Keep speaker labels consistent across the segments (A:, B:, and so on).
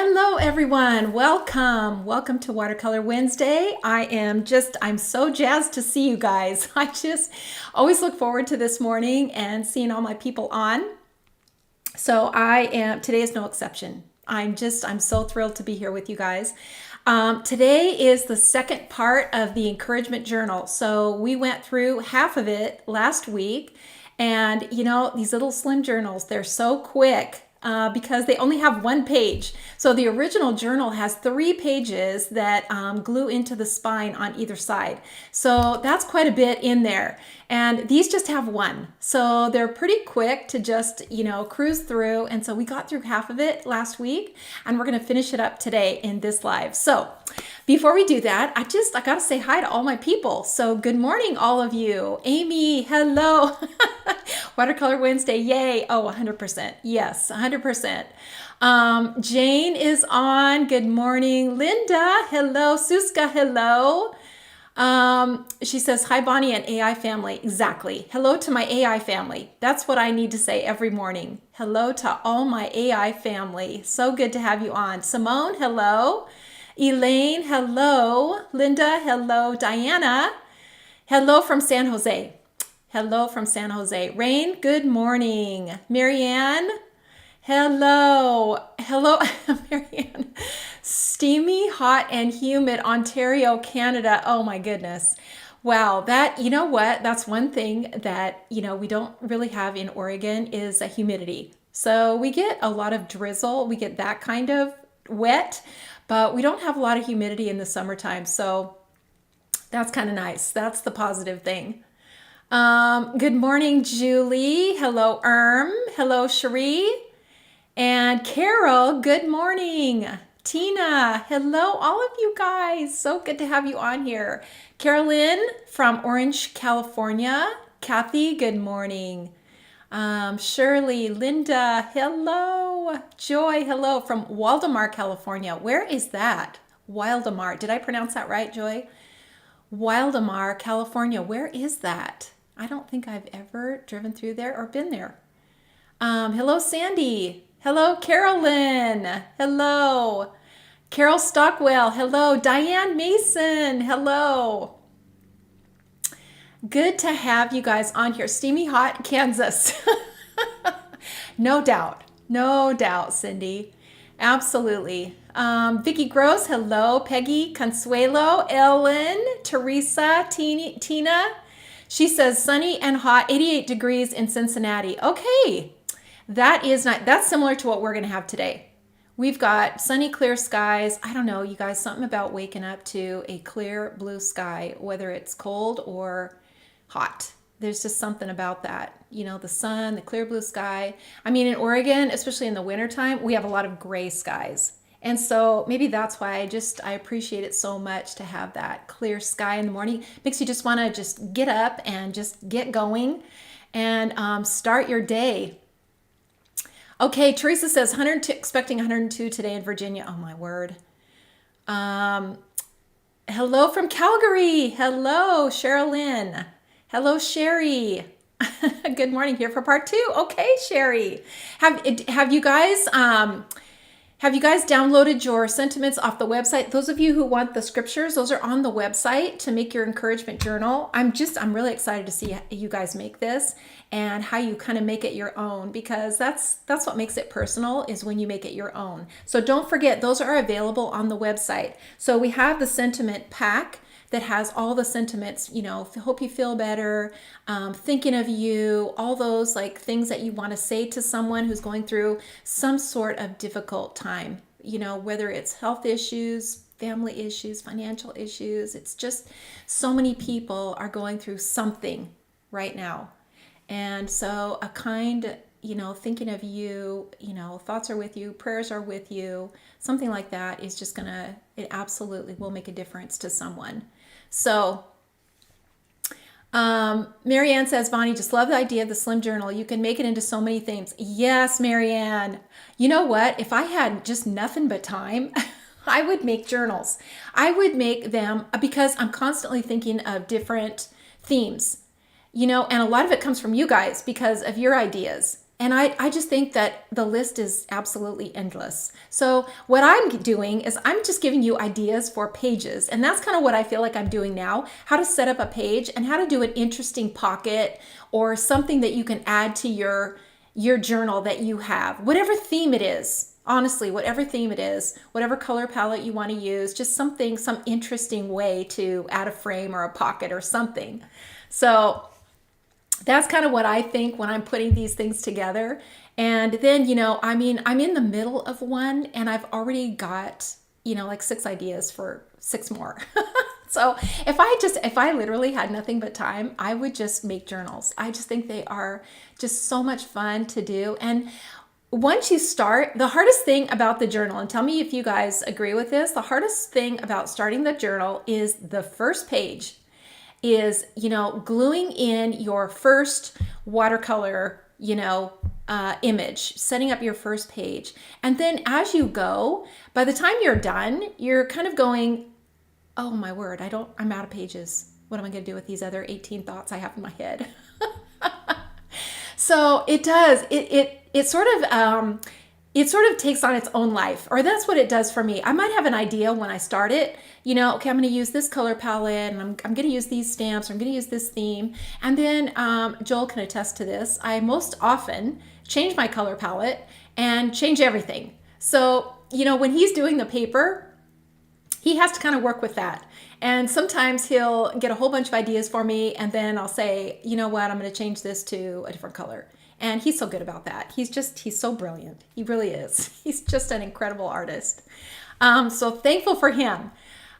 A: Hello everyone, welcome to Watercolor Wednesday. I'm so jazzed to see you guys. I just always look forward to this morning and seeing all my people on. Today is no exception. I'm so thrilled to be here with you guys. Today is the second part of the encouragement journal. So we went through half of it last week, and these little slim journals, they're so quick. Because they only have one page. So the original journal has 3 pages that glue into the spine on either side. So that's quite a bit in there. And these just have one. So they're pretty quick to just, cruise through. And so we got through half of it last week, and we're going to finish it up today in this live. So before we do that, I got to say hi to all my people. So good morning, all of you. Amy, hello. Watercolor Wednesday, yay. Oh, 100%. Yes, 100%. Jane is on. Good morning. Linda, hello. Suska, hello. She says, hi, Bonnie and AI family. Exactly. Hello to my AI family. That's what I need to say every morning. Hello to all my AI family. So good to have you on. Simone, hello. Elaine, hello. Linda, hello. Diana, hello from San Jose. Hello from San Jose. Rain, good morning. Marianne, hello. Hello, Marianne. Steamy, hot, and humid Ontario, Canada. Oh my goodness. Wow, that's one thing that, we don't really have in Oregon is a humidity. So we get a lot of drizzle. We get that kind of wet, but we don't have a lot of humidity in the summertime. So that's kind of nice. That's the positive thing. Good morning, Julie. Hello, Hello, Cherie. And Carol, good morning. Tina, hello, all of you guys. So good to have you on here. Carolyn from Orange, California. Kathy, good morning. Shirley, Linda, hello. Joy, hello from Waldemar, California. Where is that? Waldemar. Did I pronounce that right, Joy? Waldemar, California. Where is that? I don't think I've ever driven through there or been there. Hello, Sandy. Hello, Carolyn. Hello. Carol Stockwell. Hello. Diane Mason. Hello. Good to have you guys on here. Steamy hot Kansas. No doubt. No doubt, Cindy. Absolutely. Vicki Gross, hello. Peggy, Consuelo, Ellen, Teresa, Tina. She says sunny and hot, 88 degrees in Cincinnati. Okay, that's similar to what we're going to have today. We've got sunny, clear skies. I don't know, you guys, something about waking up to a clear blue sky, whether it's cold or hot. There's just something about that. The sun, the clear blue sky. I mean, in Oregon, especially in the wintertime, we have a lot of gray skies. And so maybe that's why I appreciate it so much to have that clear sky in the morning. Makes you just want to just get up and just get going and start your day. Okay, Teresa says expecting 102 today in Virginia. Oh my word. Hello from Calgary. Hello, Sherilyn. Hello, Sherry. Good morning, here for part 2. Okay, Sherry. Have you guys downloaded your sentiments off the website? Those of you who want the scriptures, those are on the website to make your encouragement journal. I'm really excited to see you guys make this and how you kind of make it your own, because that's what makes it personal, is when you make it your own. So don't forget, those are available on the website. So we have the sentiment pack that has all the sentiments, hope you feel better, thinking of you, all those like things that you want to say to someone who's going through some sort of difficult time, whether it's health issues, family issues, financial issues. It's just so many people are going through something right now. And so a kind, thinking of you, thoughts are with you, prayers are with you, something like that is just it absolutely will make a difference to someone. So Marianne says, Bonnie, just love the idea of the slim journal. You can make it into so many things. Yes, Marianne. You know what? If I had just nothing but time, I would make journals. I would make them because I'm constantly thinking of different themes, and a lot of it comes from you guys because of your ideas. And I just think that the list is absolutely endless. So what I'm doing is I'm just giving you ideas for pages. And that's kind of what I feel like I'm doing now, how to set up a page and how to do an interesting pocket or something that you can add to your journal that you have, whatever theme it is. Honestly, whatever theme it is, whatever color palette you want to use, just something, some interesting way to add a frame or a pocket or something. So that's kind of what I think when I'm putting these things together. And then, I mean, I'm in the middle of one and I've already got, like 6 ideas for 6 more. So if I literally had nothing but time, I would just make journals. I just think they are just so much fun to do. And once you start, the hardest thing about the journal, and tell me if you guys agree with this, the hardest thing about starting the journal is the first page is, gluing in your first watercolor, image, setting up your first page. And then as you go, by the time you're done, you're kind of going, oh my word, I'm out of pages. What am I going to do with these other 18 thoughts I have in my head? So it does, it sort of takes on its own life, or that's what it does for me. I might have an idea when I start it, okay, I'm going to use this color palette and I'm going to use these stamps, or I'm going to use this theme. And then Joel can attest to this. I most often change my color palette and change everything. So, when he's doing the paper, he has to kind of work with that. And sometimes he'll get a whole bunch of ideas for me, and then I'll say, you know what, I'm going to change this to a different color. And he's so good about that. He's so brilliant. He really is. He's just an incredible artist. So thankful for him.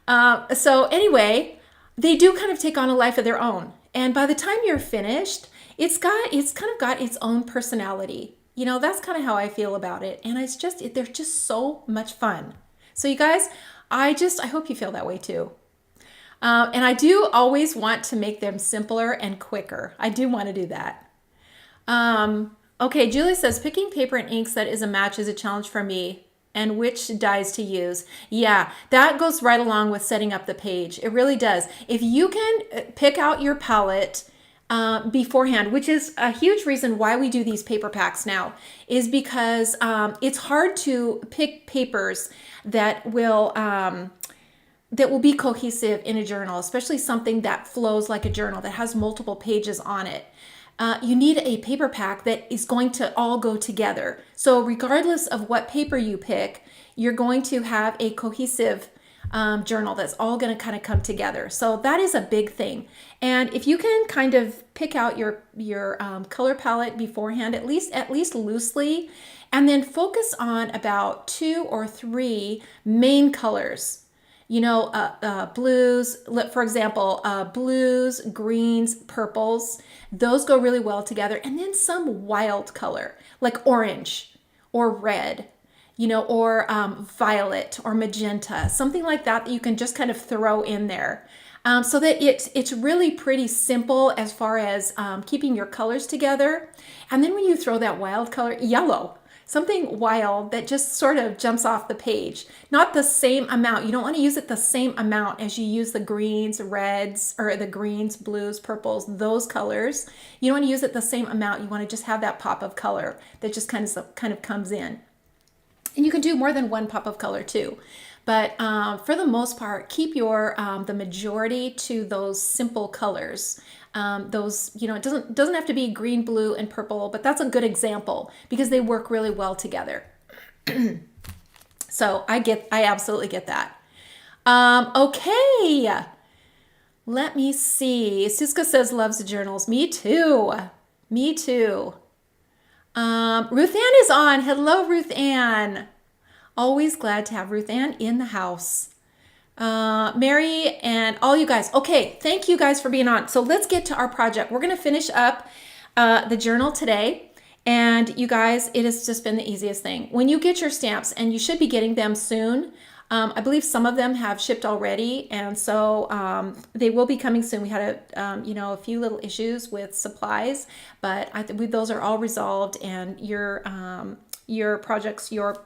A: So anyway, they do kind of take on a life of their own. And by the time you're finished, it's kind of got its own personality. That's kind of how I feel about it. And they're just so much fun. So you guys, I hope you feel that way too. And I do always want to make them simpler and quicker. I do want to do that. Okay, Julie says, picking paper and inks that is a match is a challenge for me. And which dyes to use. Yeah, that goes right along with setting up the page. It really does. If you can pick out your palette beforehand, which is a huge reason why we do these paper packs now, is because it's hard to pick papers that will be cohesive in a journal, especially something that flows like a journal, that has multiple pages on it. You need a paper pack that is going to all go together. So regardless of what paper you pick, you're going to have a cohesive journal that's all going to kind of come together. So that is a big thing. And if you can kind of pick out your color palette beforehand, at least loosely, and then focus on about 2 or 3 main colors. Blues, for example, blues, greens, purples, those go really well together. And then some wild color, like orange or red, or violet or magenta, something like that you can just kind of throw in there. So that it's really pretty simple as far as keeping your colors together. And then when you throw that wild color, yellow, something wild that just sort of jumps off the page. Not the same amount. You don't want to use it the same amount as you use the greens, reds, or the greens, blues, purples, those colors. You don't want to use it the same amount. You want to just have that pop of color that just kind of comes in. And you can do more than one pop of color too. But for the most part, keep the majority to those simple colors. Those, it doesn't have to be green, blue, and purple, but that's a good example because they work really well together. So I absolutely get that. Okay. Let me see. Siska says loves the journals. Me too. Me too. Ruth Ann is on. Hello, Ruth Ann. Always glad to have Ruth Ann in the house. Mary and all you guys. Okay, thank you guys for being on. So let's get to our project. We're going to finish up the journal today. And you guys, it has just been the easiest thing. When you get your stamps, and you should be getting them soon, I believe some of them have shipped already, and so they will be coming soon. We had a few little issues with supplies, but those are all resolved, and your projects, your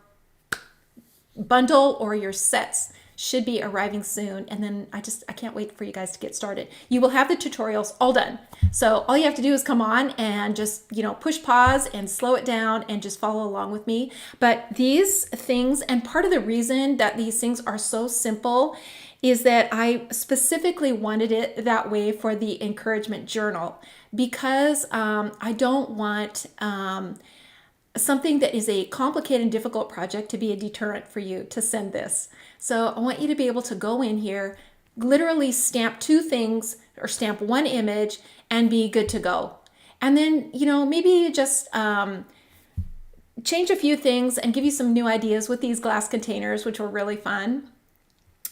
A: bundle or your sets should be arriving soon. And then I can't wait for you guys to get started. You will have the tutorials all done. So all you have to do is come on and just, push pause and slow it down and just follow along with me. But these things, and part of the reason that these things are so simple is that I specifically wanted it that way for the encouragement journal, because I don't want something that is a complicated and difficult project to be a deterrent for you to send this. So I want you to be able to go in here, literally stamp 2 things or stamp 1 image and be good to go. And then, maybe just change a few things and give you some new ideas with these glass containers, which were really fun.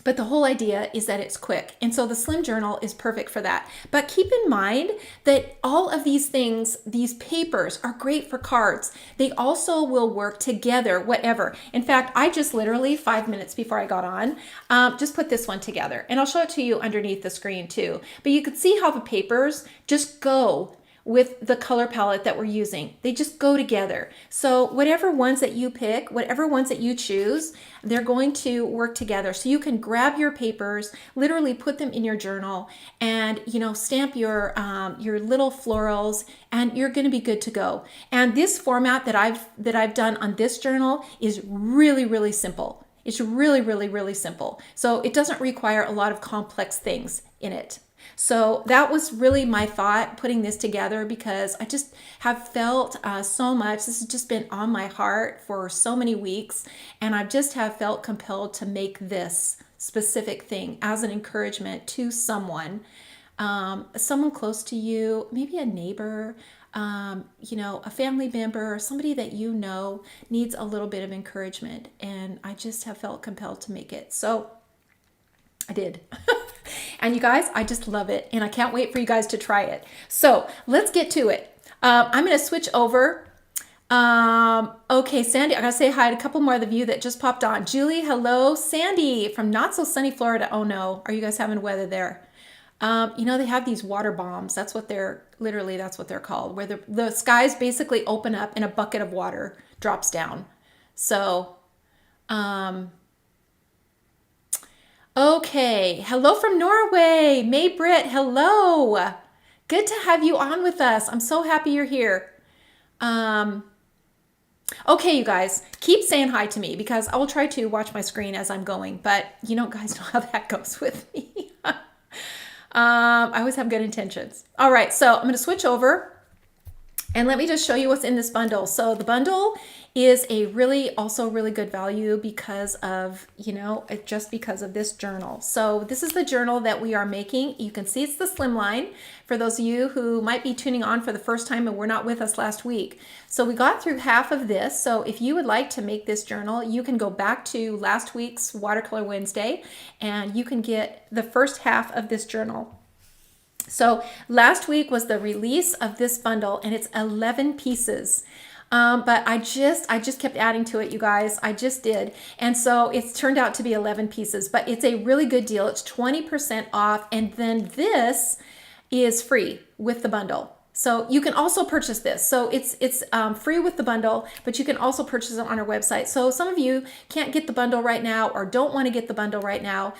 A: But the whole idea is that it's quick. And so the Slim Journal is perfect for that. But keep in mind that all of these things, these papers, are great for cards. They also will work together, whatever. In fact, I just literally 5 minutes before I got on, just put this one together. And I'll show it to you underneath the screen too. But you can see how the papers just go with the color palette that we're using. They just go together. So whatever ones that you pick, whatever ones that you choose, they're going to work together. So you can grab your papers, literally put them in your journal, and stamp your little florals, and you're going to be good to go. And this format that I've done on this journal is really, really simple. It's really, really, really simple. So it doesn't require a lot of complex things in it. So that was really my thought putting this together, because I just have felt so much. This has just been on my heart for so many weeks, and I just have felt compelled to make this specific thing as an encouragement to someone close to you, maybe a neighbor, a family member, somebody that needs a little bit of encouragement. And I just have felt compelled to make it. So I did. And you guys, I just love it. And I can't wait for you guys to try it. So let's get to it. I'm going to switch over. Okay, Sandy, I got to say hi to a couple more of you that just popped on. Julie, hello. Sandy from not so sunny Florida. Oh no, are you guys having weather there? They have these water bombs. That's what they're called, where the skies basically open up and a bucket of water drops down. So, okay. Hello from Norway. May Britt, hello. Good to have you on with us. I'm so happy you're here. Okay, you guys, keep saying hi to me, because I will try to watch my screen as I'm going, but guys know how that goes with me. I always have good intentions. All right, so I'm going to switch over. And let me just show you what's in this bundle. So the bundle is also really good value because of, just because of this journal. So this is the journal that we are making. You can see it's the Slimline for those of you who might be tuning on for the first time and were not with us last week. So we got through half of this. So if you would like to make this journal, you can go back to last week's Watercolor Wednesday and you can get the first half of this journal. So last week was the release of this bundle, and it's 11 pieces. But I just kept adding to it, you guys. I just did. And so it's turned out to be 11 pieces, but it's a really good deal. It's 20% off. And then this is free with the bundle. So you can also purchase this. So it's free with the bundle, but you can also purchase it on our website. So some of you can't get the bundle right now or don't want to get the bundle right now.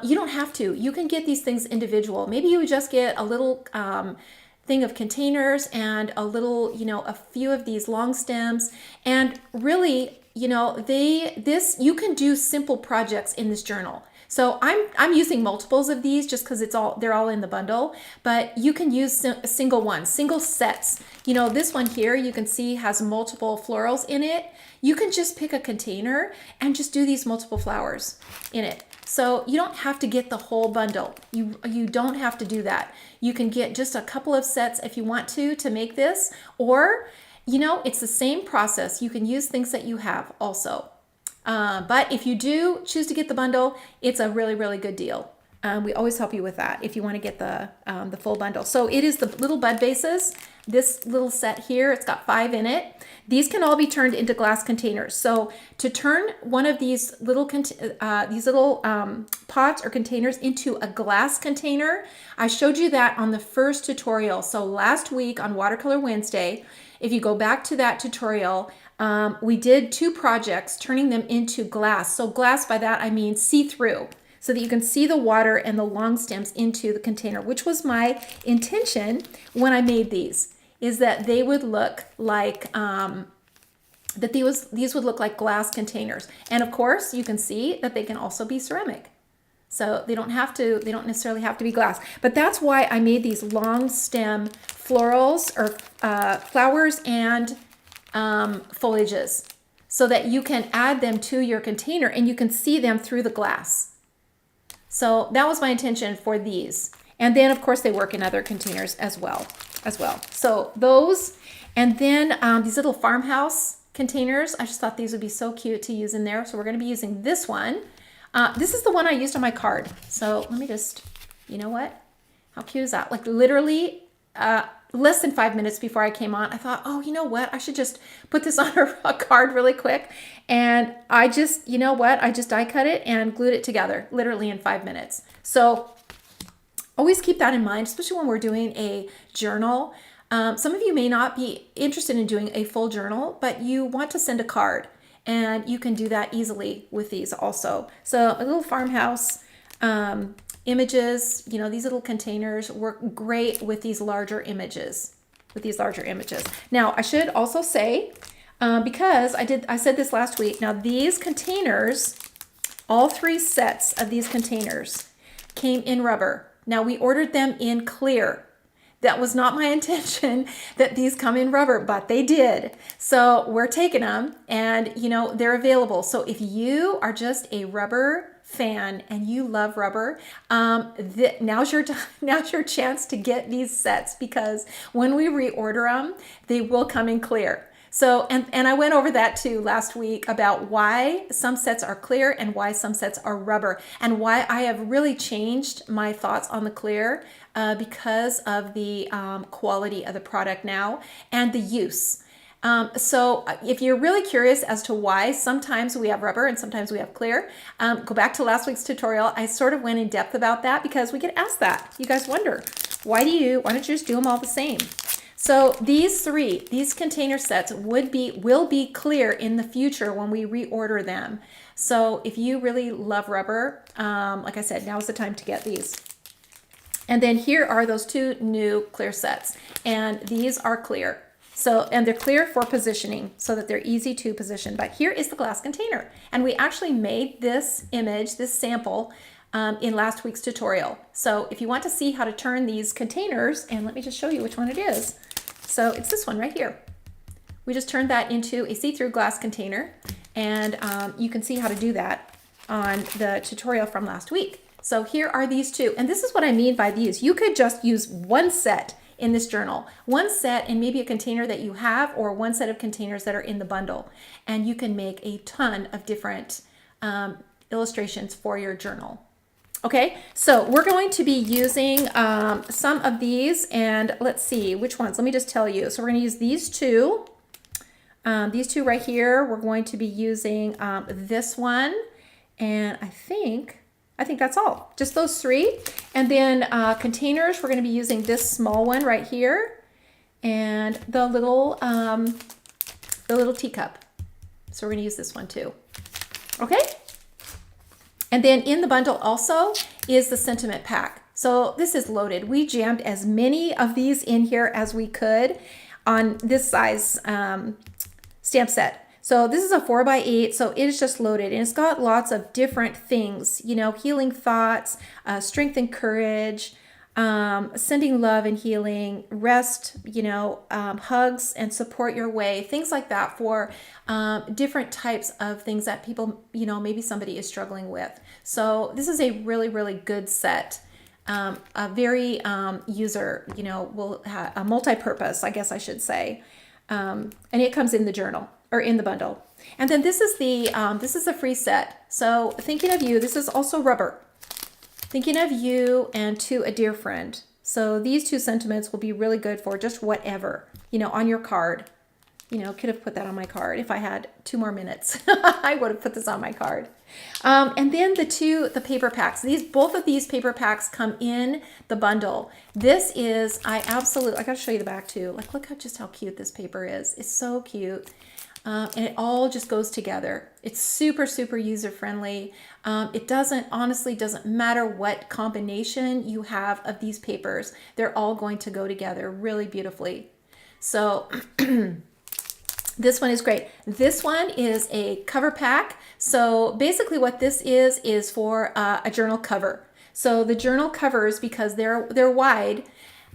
A: You don't have to. You can get these things individual. Maybe you would just get a little thing of containers and a little, a few of these long stems. And really, you can do simple projects in this journal. So I'm using multiples of these just because they're all in the bundle, but you can use single sets. This one here you can see has multiple florals in it. You can just pick a container and just do these multiple flowers in it. So you don't have to get the whole bundle. You don't have to do that. You can get just a couple of sets if you want to make this, or it's the same process. You can use things that you have also. But if you do choose to get the bundle, it's a really, really good deal. We always help you with that if you want to get the full bundle. So it is the little bud vases. This little set here, it's got 5 in it. These can all be turned into glass containers. So to turn one of these little pots or containers into a glass container, I showed you that on the first tutorial. So last week on Watercolor Wednesday, if you go back to that tutorial, we did 2 projects turning them into glass. So glass, by that I mean see-through, so that you can see the water and the long stems into the container, which was my intention when I made these, is that they would look like, these would look like glass containers. And of course, you can see that they can also be ceramic. So they don't necessarily have to be glass. But that's why I made these long stem florals or flowers and foliages, so that you can add them to your container and you can see them through the glass. So that was my intention for these. And then of course they work in other containers as well. So those, and then these little farmhouse containers, I just thought these would be so cute to use in there. So we're going to be using this one. This is the one I used on my card. So let me just, you know what? How cute is that? Like literally less than 5 minutes before I came on, I thought, oh, you know what? I should just put this on a card really quick. And I just, you know what? I just die cut it and glued it together literally in 5 minutes. So always keep that in mind, especially when we're doing a journal. Some of you may not be interested in doing a full journal, but you want to send a card. And you can do that easily with these also. So a little farmhouse images, you know, these little containers work great with these larger images. Now, I should also say, because I said this last week, now these containers, all 3 sets of these containers came in rubber. Now we ordered them in clear. That was not my intention that these come in rubber, but they did. So we're taking them and, you know, they're available. So if you are just a rubber fan and you love rubber, now's your chance to get these sets, because when we reorder them, they will come in clear. So, and I went over that too last week about why some sets are clear and why some sets are rubber, and why I have really changed my thoughts on the clear because of the quality of the product now and the use. So if you're really curious as to why sometimes we have rubber and sometimes we have clear, go back to last week's tutorial. I sort of went in depth about that because we get asked that. You guys wonder, why don't you just do them all the same? So these container sets will be clear in the future when we reorder them. So if you really love rubber, like I said, now's the time to get these. And then here are those 2 new clear sets, and these are clear. So, and they're clear for positioning so that they're easy to position. But here is the glass container. And we actually made this image, this sample, in last week's tutorial. So if you want to see how to turn these containers, and let me just show you which one it is. So it's this one right here. We just turned that into a see-through glass container, and you can see how to do that on the tutorial from last week. So here are these 2, and this is what I mean by these. You could just use one set in this journal, one set in maybe a container that you have, or one set of containers that are in the bundle, and you can make a ton of different illustrations for your journal. Okay, so we're going to be using some of these, and let's see which ones. Let me just tell you. So we're going to use these 2. These 2 right here. We're going to be using this one, and I think that's all. Just those 3. And then containers, we're going to be using this small one right here, and the little teacup. So we're going to use this one too. Okay. And then in the bundle also is the sentiment pack. So this is loaded. We jammed as many of these in here as we could on this size stamp set. So this is a 4x8, so it is just loaded, and it's got lots of different things, you know, healing thoughts, strength and courage, sending love and healing, rest, you know, hugs and support your way, things like that for different types of things that people, you know, maybe somebody is struggling with. So this is a really, really good set. A very user, you know, will have a multi-purpose, I guess I should say. And it comes in the journal or in the bundle. And then this is the free set. So thinking of you, this is also rubber. Thinking of you and to a dear friend. So these 2 sentiments will be really good for just whatever, you know, on your card. Could have put that on my card if I had 2 more minutes. I would have put this on my card. And then the paper packs. Both of these paper packs come in the bundle. This is, I gotta show you the back too. Like, look just how cute this paper is. It's so cute. And it all just goes together. It's super, super user friendly. It honestly doesn't matter what combination you have of these papers. They're all going to go together really beautifully. So this one is great. This one is a cover pack. So basically what this is for a journal cover. So the journal covers, because they're wide,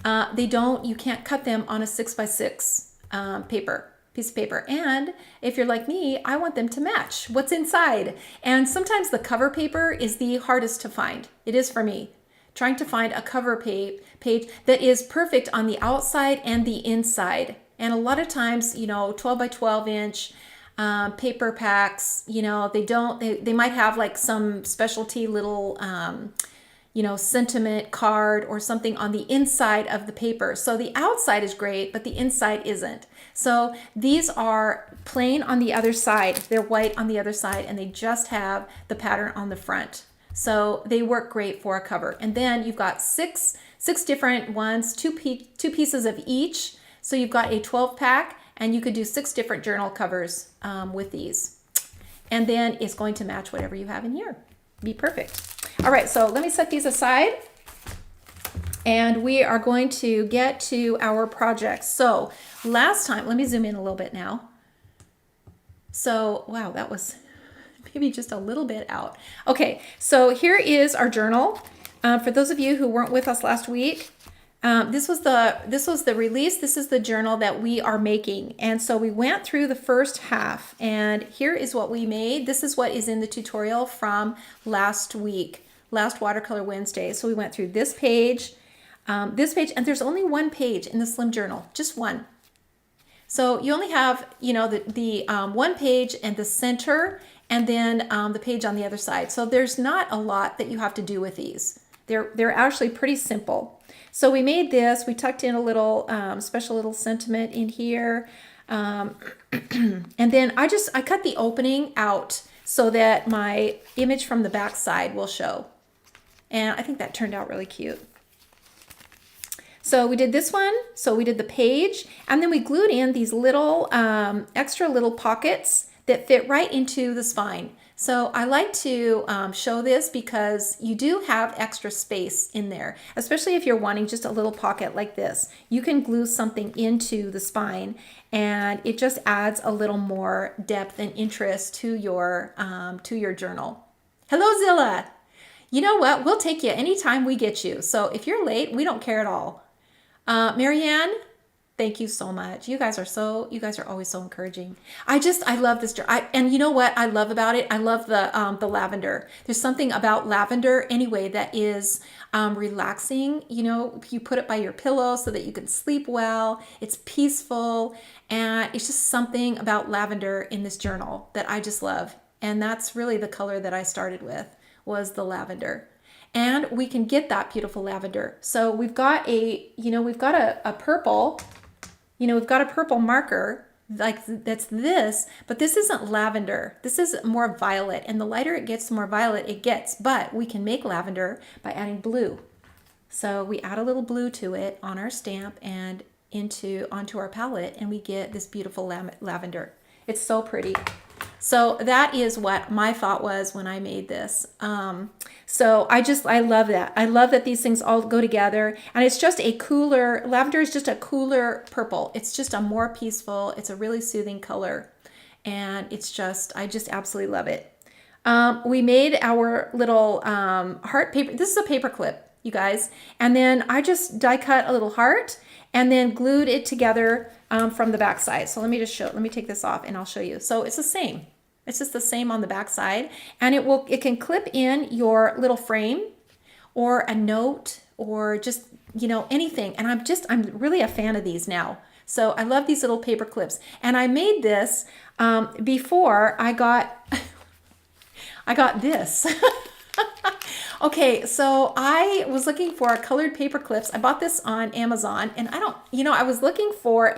A: you can't cut them on a 6x6 piece of paper. And if you're like me, I want them to match what's inside. And sometimes the cover paper is the hardest to find. It is for me. Trying to find a cover page that is perfect on the outside and the inside. And a lot of times, 12 by 12 inch paper packs, they might have like some specialty little, sentiment card or something on the inside of the paper. So the outside is great, but the inside isn't. So these are plain on the other side. They're white on the other side, and they just have the pattern on the front. So they work great for a cover. And then you've got six different ones, two pieces of each. So you've got a 12 pack, and you could do 6 different journal covers with these. And then it's going to match whatever you have in here. Be perfect. All right, so let me set these aside. And we are going to get to our projects. So last time, let me zoom in a little bit now. So, wow, that was maybe just a little bit out. Okay, so here is our journal. For those of you who weren't with us last week, this was the release. This is the journal that we are making. And so we went through the first half, and here is what we made. This is what is in the tutorial from last week, last Watercolor Wednesday. So we went through this page, and there's only one page in the Slim Journal, just one. So you only have, the one page and the center, and then the page on the other side. So there's not a lot that you have to do with these. They're actually pretty simple. So we made this. We tucked in a little special little sentiment in here, and then I cut the opening out so that my image from the back side will show, and I think that turned out really cute. So we did this one. So we did the page, and then we glued in these little extra little pockets that fit right into the spine. So I like to show this because you do have extra space in there, especially if you're wanting just a little pocket like this. You can glue something into the spine, and it just adds a little more depth and interest to your journal. Hello, Zilla. You know what? We'll take you anytime we get you. So if you're late, we don't care at all. Marianne, thank you so much. You guys are always so encouraging. I love this. And you know what I love about it? I love the lavender. There's something about lavender anyway that is relaxing. You put it by your pillow so that you can sleep well. It's peaceful. And it's just something about lavender in this journal that I just love. And that's really the color that I started with, was the lavender. And we can get that beautiful lavender. So we've got a purple, we've got a purple marker that's this, but this isn't lavender. This is more violet, and the lighter it gets, the more violet it gets. But we can make lavender by adding blue. So we add a little blue to it on our stamp and onto our palette, and we get this beautiful lavender. It's so pretty. So that is what my thought was when I made this. So I love that. I love that these things all go together, and it's just lavender is just a cooler purple. It's just a more peaceful, it's a really soothing color. And I just absolutely love it. We made our little heart paper. This is a paper clip, you guys. And then I just die cut a little heart and then glued it together from the back side. So let me take this off and I'll show you. So it's the same. It's just the same on the back side, and it can clip in your little frame or a note or just, anything. And I'm really a fan of these now. So I love these little paper clips. And I made this before I got this. Okay, so I was looking for colored paper clips. I bought this on Amazon, and I was looking for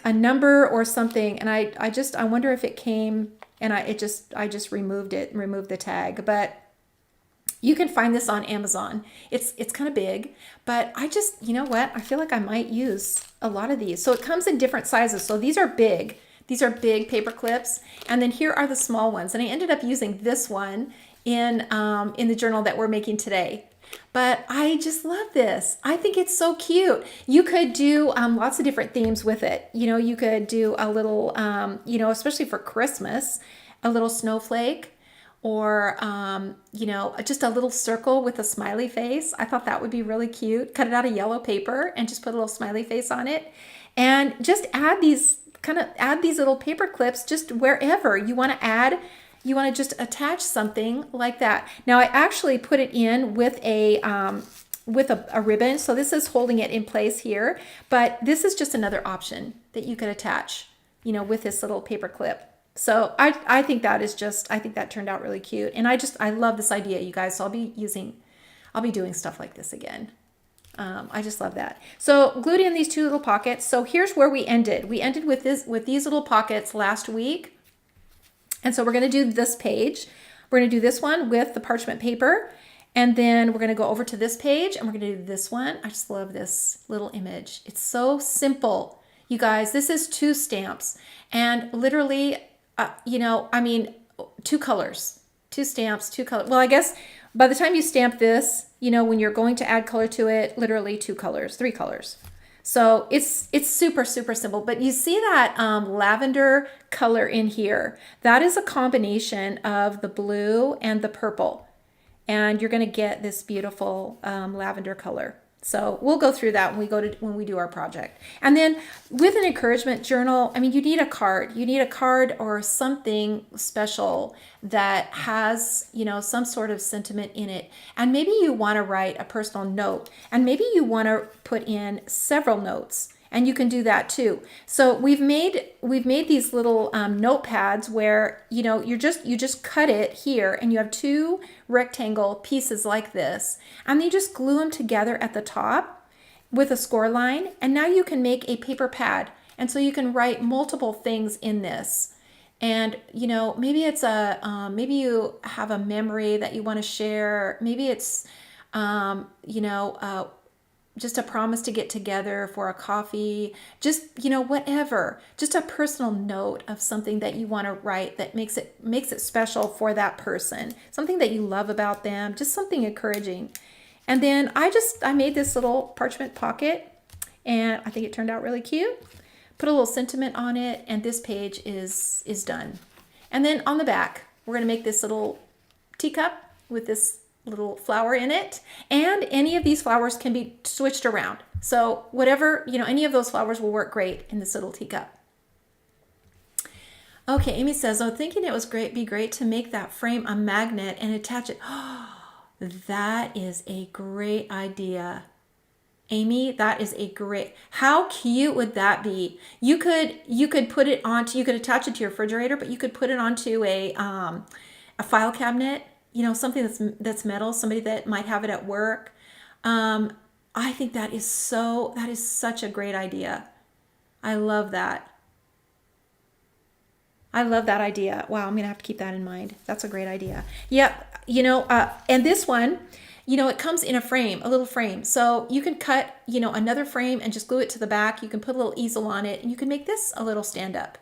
A: a number or something, and I wonder if it came, and I just removed it, removed the tag, but you can find this on Amazon. It's kind of big, but you know what? I feel like I might use a lot of these. So it comes in different sizes. So these are big. These are big paper clips, and then here are the small ones. And I ended up using this one in the journal that we're making today. But I just love this. I think it's so cute. You could do lots of different themes with it. You know, you could do a little, you know, especially for Christmas, a little snowflake, or you know, just a little circle with a smiley face. I thought that would be really cute. Cut it out of yellow paper and just put a little smiley face on it, and just add these little paper clips just wherever you want to add. You want to just attach something like that. Now I actually put it in with a ribbon, so this is holding it in place here, but this is just another option that you could attach, you know, with this little paper clip. So I think that turned out really cute. And I love this idea, you guys. So I'll be doing stuff like this again. I just love that. So glued in these two little pockets. So here's where we ended. We ended with these little pockets last week. And so we're going to do this page. We're going to do this one with the parchment paper. And then we're going to go over to this page and we're going to do this one. I just love this little image. It's so simple. You guys, this is 2 stamps and literally, you know, I mean, 2 colors, 2 stamps, 2 colors. Well, I guess by the time you stamp this, you know, when you're going to add color to it, literally 2 colors, 3 colors. So it's super, super simple. But you see that lavender color in here. That is a combination of the blue and the purple. And you're going to get this beautiful lavender color. So we'll go through that when we do our project. And then with an encouragement journal, I mean, you need a card. You need a card or something special that has, you know, some sort of sentiment in it. And maybe you want to write a personal note, and maybe you want to put in several notes. And you can do that too. So we've made these little notepads where, you know, you just cut it here and you have 2 rectangle pieces like this, and you just glue them together at the top with a score line, and now you can make a paper pad. And so you can write multiple things in this. And, you know, maybe it's maybe you have a memory that you want to share. Maybe it's, you know, just a promise to get together for a coffee, just, you know, whatever, just a personal note of something that you want to write that makes it special for that person, something that you love about them, just something encouraging. And then I made this little parchment pocket, and I think it turned out really cute. Put a little sentiment on it, and this page is done. And then on the back, we're going to make this little teacup with this little flower in it, and any of these flowers can be switched around. So whatever, you know, any of those flowers will work great in this little teacup. Okay, Amy says, I'm thinking it was be great to make that frame a magnet and attach it. Oh, that is a great idea. Amy, that is a great, how cute would that be? You could put it onto, you could attach it to your refrigerator, but you could put it onto a file cabinet, you know, something that's metal, somebody that might have it at work. I think that is such a great idea. I love that. I love that idea. Wow, I'm going to have to keep that in mind. That's a great idea. Yep, you know, and this one, you know, it comes in a frame, a little frame. So you can cut, you know, another frame and just glue it to the back. You can put a little easel on it, and you can make this a little stand-up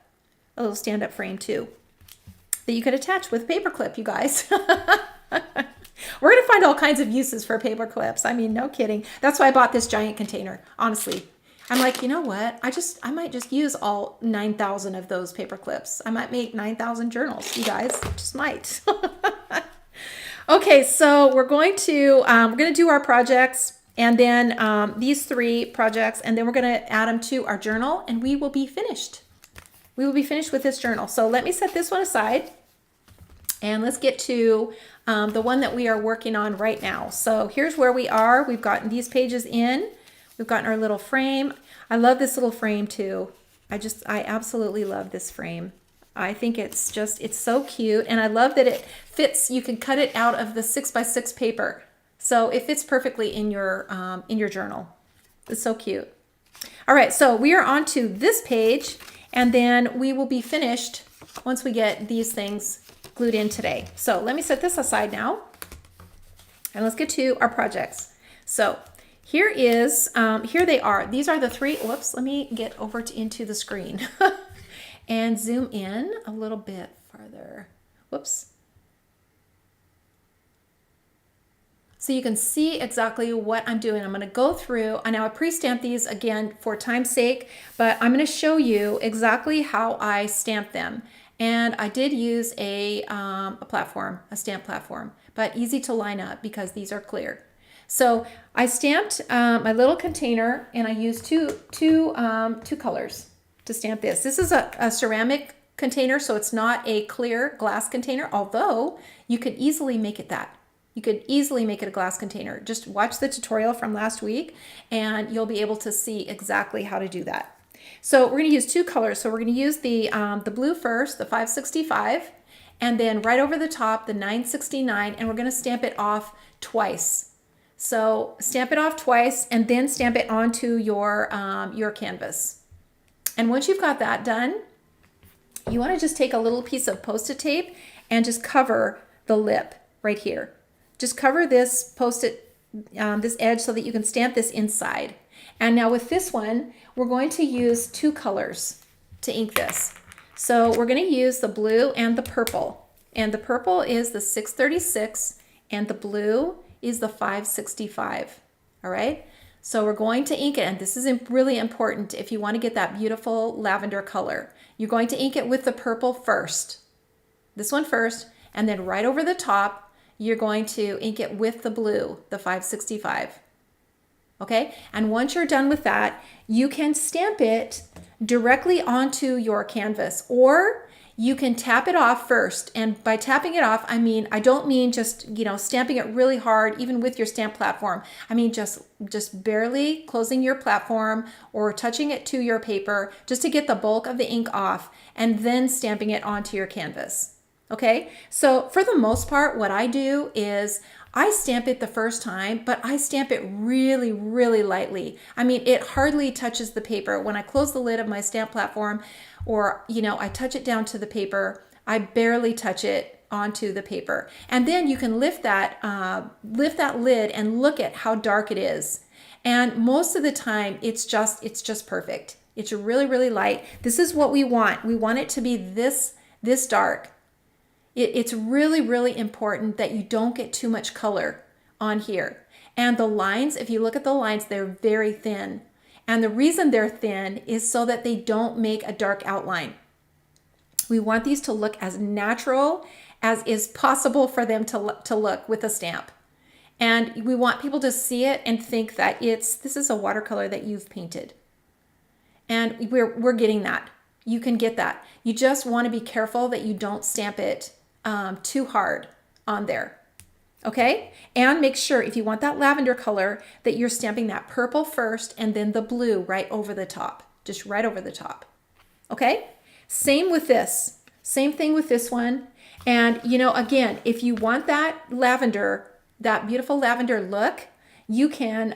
A: frame too, that you could attach with paper clip, you guys. We're going to find all kinds of uses for paper clips. I mean, no kidding. That's why I bought this giant container, honestly. I'm like, you know what? I might just use all 9,000 of those paper clips. I might make 9,000 journals, you guys. Just might. Okay, so we're going to do our projects, and then these 3 projects, and then we're going to add them to our journal, and we will be finished. We will be finished with this journal. So let me set this one aside, and let's get to the one that we are working on right now. So here's where we are. We've gotten these pages in. We've gotten our little frame. I love this little frame too. I absolutely love this frame. I think it's so cute, and I love that it fits. You can cut it out of the 6x6 paper, so it fits perfectly in your journal. It's so cute. All right, so we are on to this page, and then we will be finished once we get these things glued in today. So let me set this aside now, and let's get to our projects. So here they are. These are the three. Whoops, let me get over into the screen and zoom in a little bit farther. Whoops. So you can see exactly what I'm doing. I'm going to go through, and now I pre-stamped these again for time's sake, but I'm going to show you exactly how I stamp them. And I did use a platform, a stamp platform, but easy to line up because these are clear. So I stamped my little container, and I used two colors to stamp this. This is a ceramic container, so it's not a clear glass container, although you could easily make it that. You could easily make it a glass container. Just watch the tutorial from last week and you'll be able to see exactly how to do that. So we're going to use two colors. So we're going to use the blue first, the 565, and then right over the top, the 969, and we're going to stamp it off twice. So stamp it off twice and then stamp it onto your canvas. And once you've got that done, you want to just take a little piece of Post-it tape and just cover the lip right here. Just cover this Post-it, this edge, so that you can stamp this inside. And now with this one, we're going to use two colors to ink this. So we're going to use the blue and the purple. And the purple is the 636 and the blue is the 565. All right. So we're going to ink it, and this is really important if you want to get that beautiful lavender color. You're going to ink it with the purple first. This one first, and then right over the top, you're going to ink it with the blue, the 565. Okay, and once you're done with that, you can stamp it directly onto your canvas, or you can tap it off first. And by tapping it off, I don't mean just, stamping it really hard, even with your stamp platform. I mean, just barely closing your platform or touching it to your paper just to get the bulk of the ink off, and then stamping it onto your canvas. Okay, so for the most part, what I do is I stamp it the first time, but I stamp it really, really lightly. I mean, it hardly touches the paper. When I close the lid of my stamp platform, or, I touch it down to the paper, I barely touch it onto the paper. And then you can lift that lid and look at how dark it is. And most of the time, it's just perfect. It's really, really light. This is what we want. We want it to be this dark. It's really, really important that you don't get too much color on here. And the lines, if you look at the lines, they're very thin. And the reason they're thin is so that they don't make a dark outline. We want these to look as natural as is possible for them to look with a stamp. And we want people to see it and think that this is a watercolor that you've painted. And we're getting that. You can get that. You just want to be careful that you don't stamp it too hard on there. Okay, and make sure, if you want that lavender color, that you're stamping that purple first and then the blue right over the top, just right over the top. Okay, same with this, same thing with this one. And again, if you want that lavender, that beautiful lavender look, you can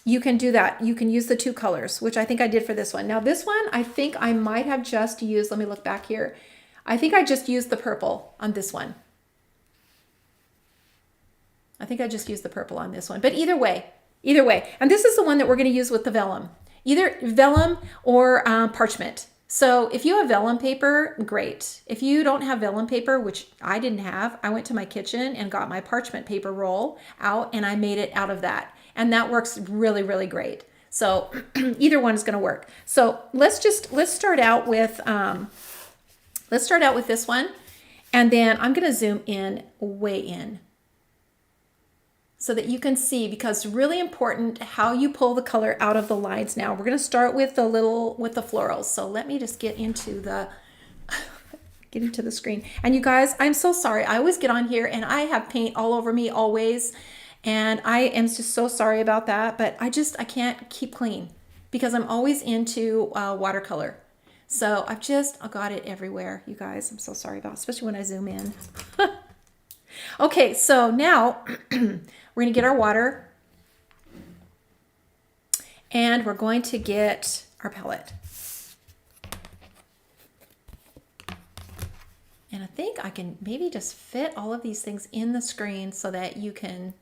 A: do that. You can use the two colors, which I think I did for this one. Now this one, I think I might have just used, let me look back here. I think I just used the purple on this one. I think I just used the purple on this one, but either way. And this is the one that we're going to use with the vellum, either vellum or parchment. So if you have vellum paper, great. If you don't have vellum paper, which I didn't have, I went to my kitchen and got my parchment paper roll out and I made it out of that. And that works really, really great. So either one is going to work. So let's start out with this one, and then I'm going to zoom in way in so that you can see, because it's really important how you pull the color out of the lines. Now we're going to start with the florals. So let me just get into the screen. And you guys, I'm so sorry. I always get on here and I have paint all over me always. And I am just so sorry about that, but I can't keep clean because I'm always into watercolor. So I got it everywhere, you guys. I'm so sorry about it, especially when I zoom in. Okay, so now we're gonna get our water. And we're going to get our palette. And I think I can maybe just fit all of these things in the screen so that you can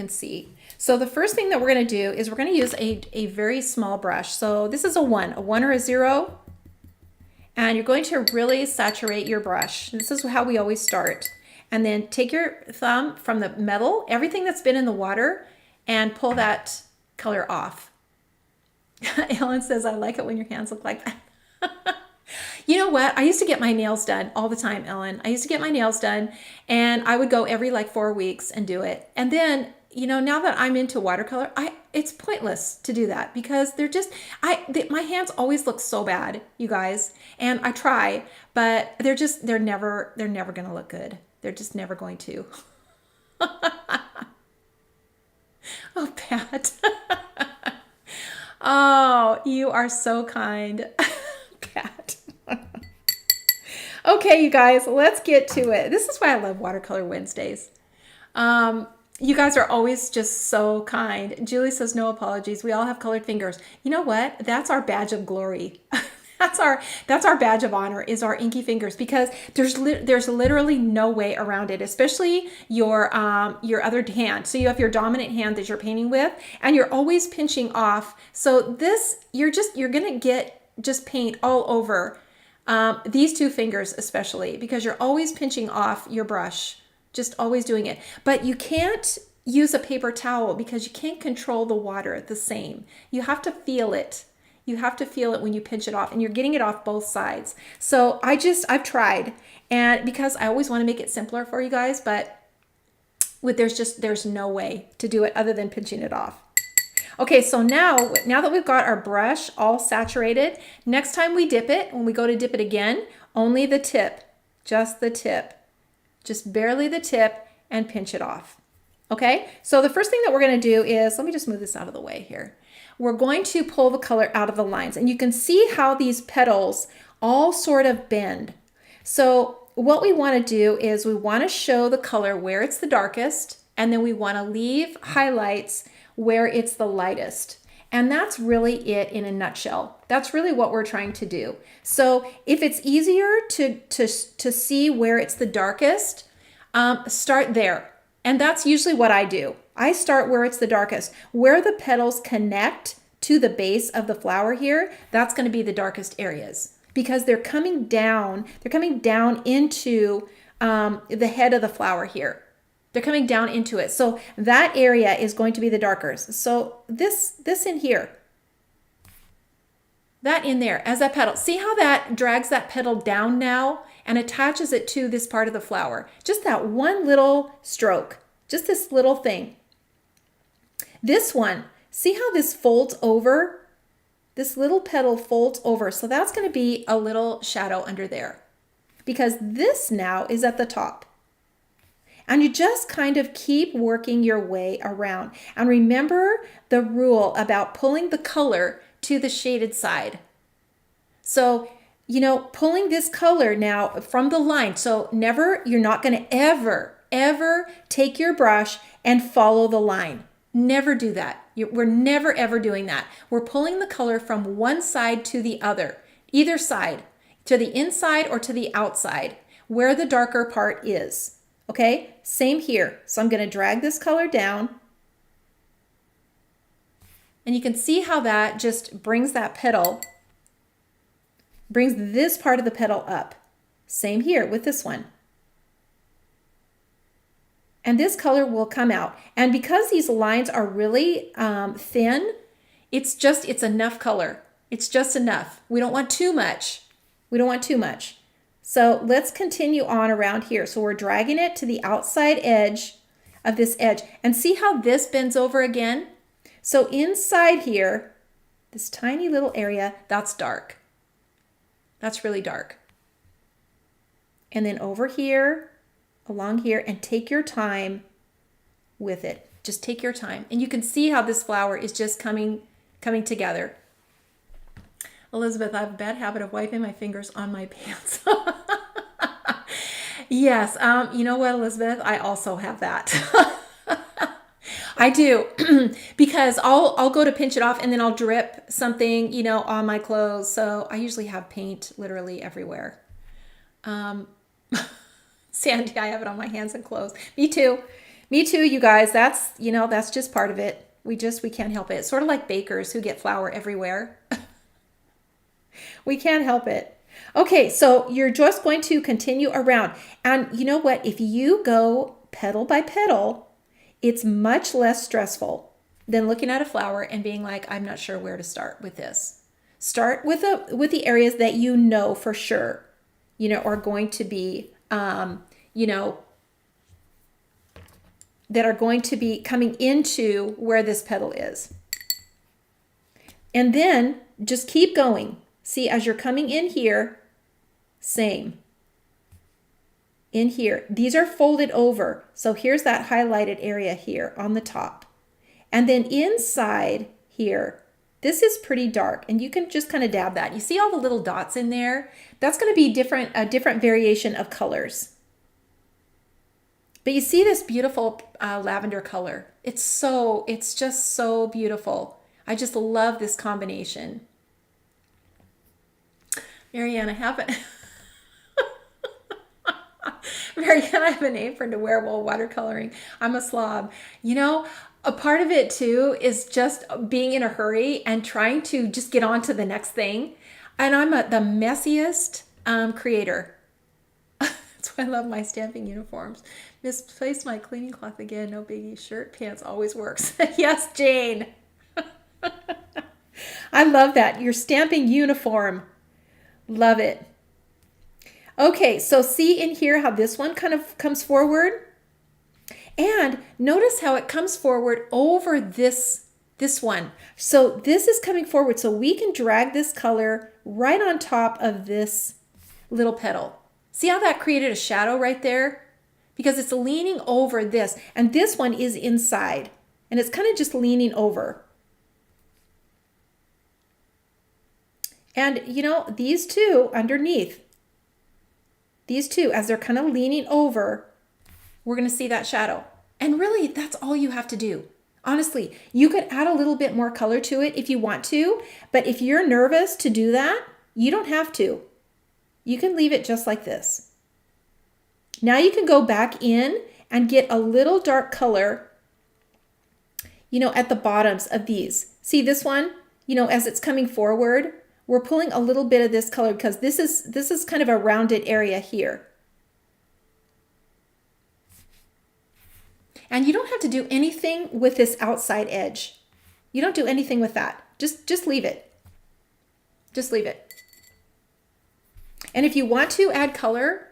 A: see. So the first thing that we're going to do is we're going to use a very small brush. So this is a 1 or a 0. And you're going to really saturate your brush. This is how we always start. And then take your thumb from the metal, everything that's been in the water, and pull that color off. Ellen says, I like it when your hands look like that. You know what? I used to get my nails done all the time, Ellen. I used to get my nails done, and I would go every like 4 weeks and do it. And then, you know, now that I'm into watercolor, it's pointless to do that because they're just, my hands always look so bad, you guys. And I try, but they're never going to look good. They're just never going to. Oh, Pat. Oh, you are so kind, Pat. Okay, you guys, let's get to it. This is why I love Watercolor Wednesdays. You guys are always just so kind. Julie says, no apologies. We all have colored fingers. You know what? That's our badge of glory. That's our badge of honor, is our inky fingers, because there's literally no way around it, especially your other hand. So you have your dominant hand that you're painting with, and you're always pinching off. So this, you're going to get just paint all over these 2 fingers especially, because you're always pinching off your brush, just always doing it. But you can't use a paper towel because you can't control the water the same. You have to feel it. You have to feel it when you pinch it off, and you're getting it off both sides. So I've tried, and because I always want to make it simpler for you guys, but there's no way to do it other than pinching it off. Okay, so now that we've got our brush all saturated, next time we dip it, when we go to dip it again, only the tip, just the tip, just barely the tip, and pinch it off. Okay, so the first thing that we're going to do is, let me just move this out of the way here. We're going to pull the color out of the lines, and you can see how these petals all sort of bend. So what we want to do is we want to show the color where it's the darkest, and then we want to leave highlights where it's the lightest. And that's really it in a nutshell. That's really what we're trying to do. So if it's easier to see where it's the darkest, start there. And that's usually what I do. I start where it's the darkest. Where the petals connect to the base of the flower here, that's going to be the darkest areas, because they're coming down into the head of the flower here. They're coming down into it. So that area is going to be the darkest. So this in here, that in there as that petal. See how that drags that petal down now and attaches it to this part of the flower. Just that one little stroke, just this little thing. This one, see how this folds over? This little petal folds over. So that's going to be a little shadow under there, because this now is at the top. And you just kind of keep working your way around. And remember the rule about pulling the color to the shaded side. So, you know, pulling this color now from the line. So you're not going to ever take your brush and follow the line. Never do that. We're never ever doing that. We're pulling the color from one side to the other, either side, to the inside or to the outside, where the darker part is. Okay, same here. So I'm going to drag this color down. And you can see how that just brings that petal, brings this part of the petal up. Same here with this one. And this color will come out. And because these lines are really thin, it's enough color. It's just enough. We don't want too much. We don't want too much. So let's continue on around here. So we're dragging it to the outside edge of this edge. And see how this bends over again? So inside here, this tiny little area, that's dark. That's really dark. And then over here, along here, and take your time with it. Just take your time. And you can see how this flower is just coming together. Elizabeth, I have a bad habit of wiping my fingers on my pants. Yes, you know what, Elizabeth? I also have that. I do because I'll go to pinch it off and then I'll drip something, you know, on my clothes. So I usually have paint literally everywhere. Um, Sandy, I have it on my hands and clothes. Me too. Me too, you guys. That's, you know, that's just part of it. We can't help it. It's sort of like bakers who get flour everywhere. We can't help it. Okay, so you're just going to continue around. And you know what? If you go petal by petal, it's much less stressful than looking at a flower and being like, I'm not sure where to start with this. Start with the areas that you know for sure, you know, are going to be, you know, that are going to be coming into where this petal is. And then just keep going. See, as you're coming in here, same. In here, these are folded over. So here's that highlighted area here on the top. And then inside here, this is pretty dark and you can just kind of dab that. You see all the little dots in there? That's going to be a different variation of colors. But you see this beautiful lavender color. It's just so beautiful. I just love this combination. Marianne, I have it. Marianne, I have an apron to wear while watercoloring. I'm a slob. You know, a part of it too is just being in a hurry and trying to just get on to the next thing. And I'm the messiest creator. That's why I love my stamping uniforms. Misplaced my cleaning cloth again. No biggie. Shirt, pants always works. Yes, Jane. I love that. Your stamping uniform. Love it. Okay, so see in here how this one kind of comes forward? And notice how it comes forward over this one. So this is coming forward, so we can drag this color right on top of this little petal. See how that created a shadow right there? Because it's leaning over this, and this one is inside, and it's kind of just leaning over. And you know, these two underneath, these two, as they're kind of leaning over, we're going to see that shadow. And really, that's all you have to do. Honestly, you could add a little bit more color to it if you want to, but if you're nervous to do that, you don't have to. You can leave it just like this. Now you can go back in and get a little dark color, you know, at the bottoms of these. See this one, you know, as it's coming forward, we're pulling a little bit of this color because this is kind of a rounded area here. And you don't have to do anything with this outside edge. You don't do anything with that. Just leave it. Just leave it. And if you want to add color,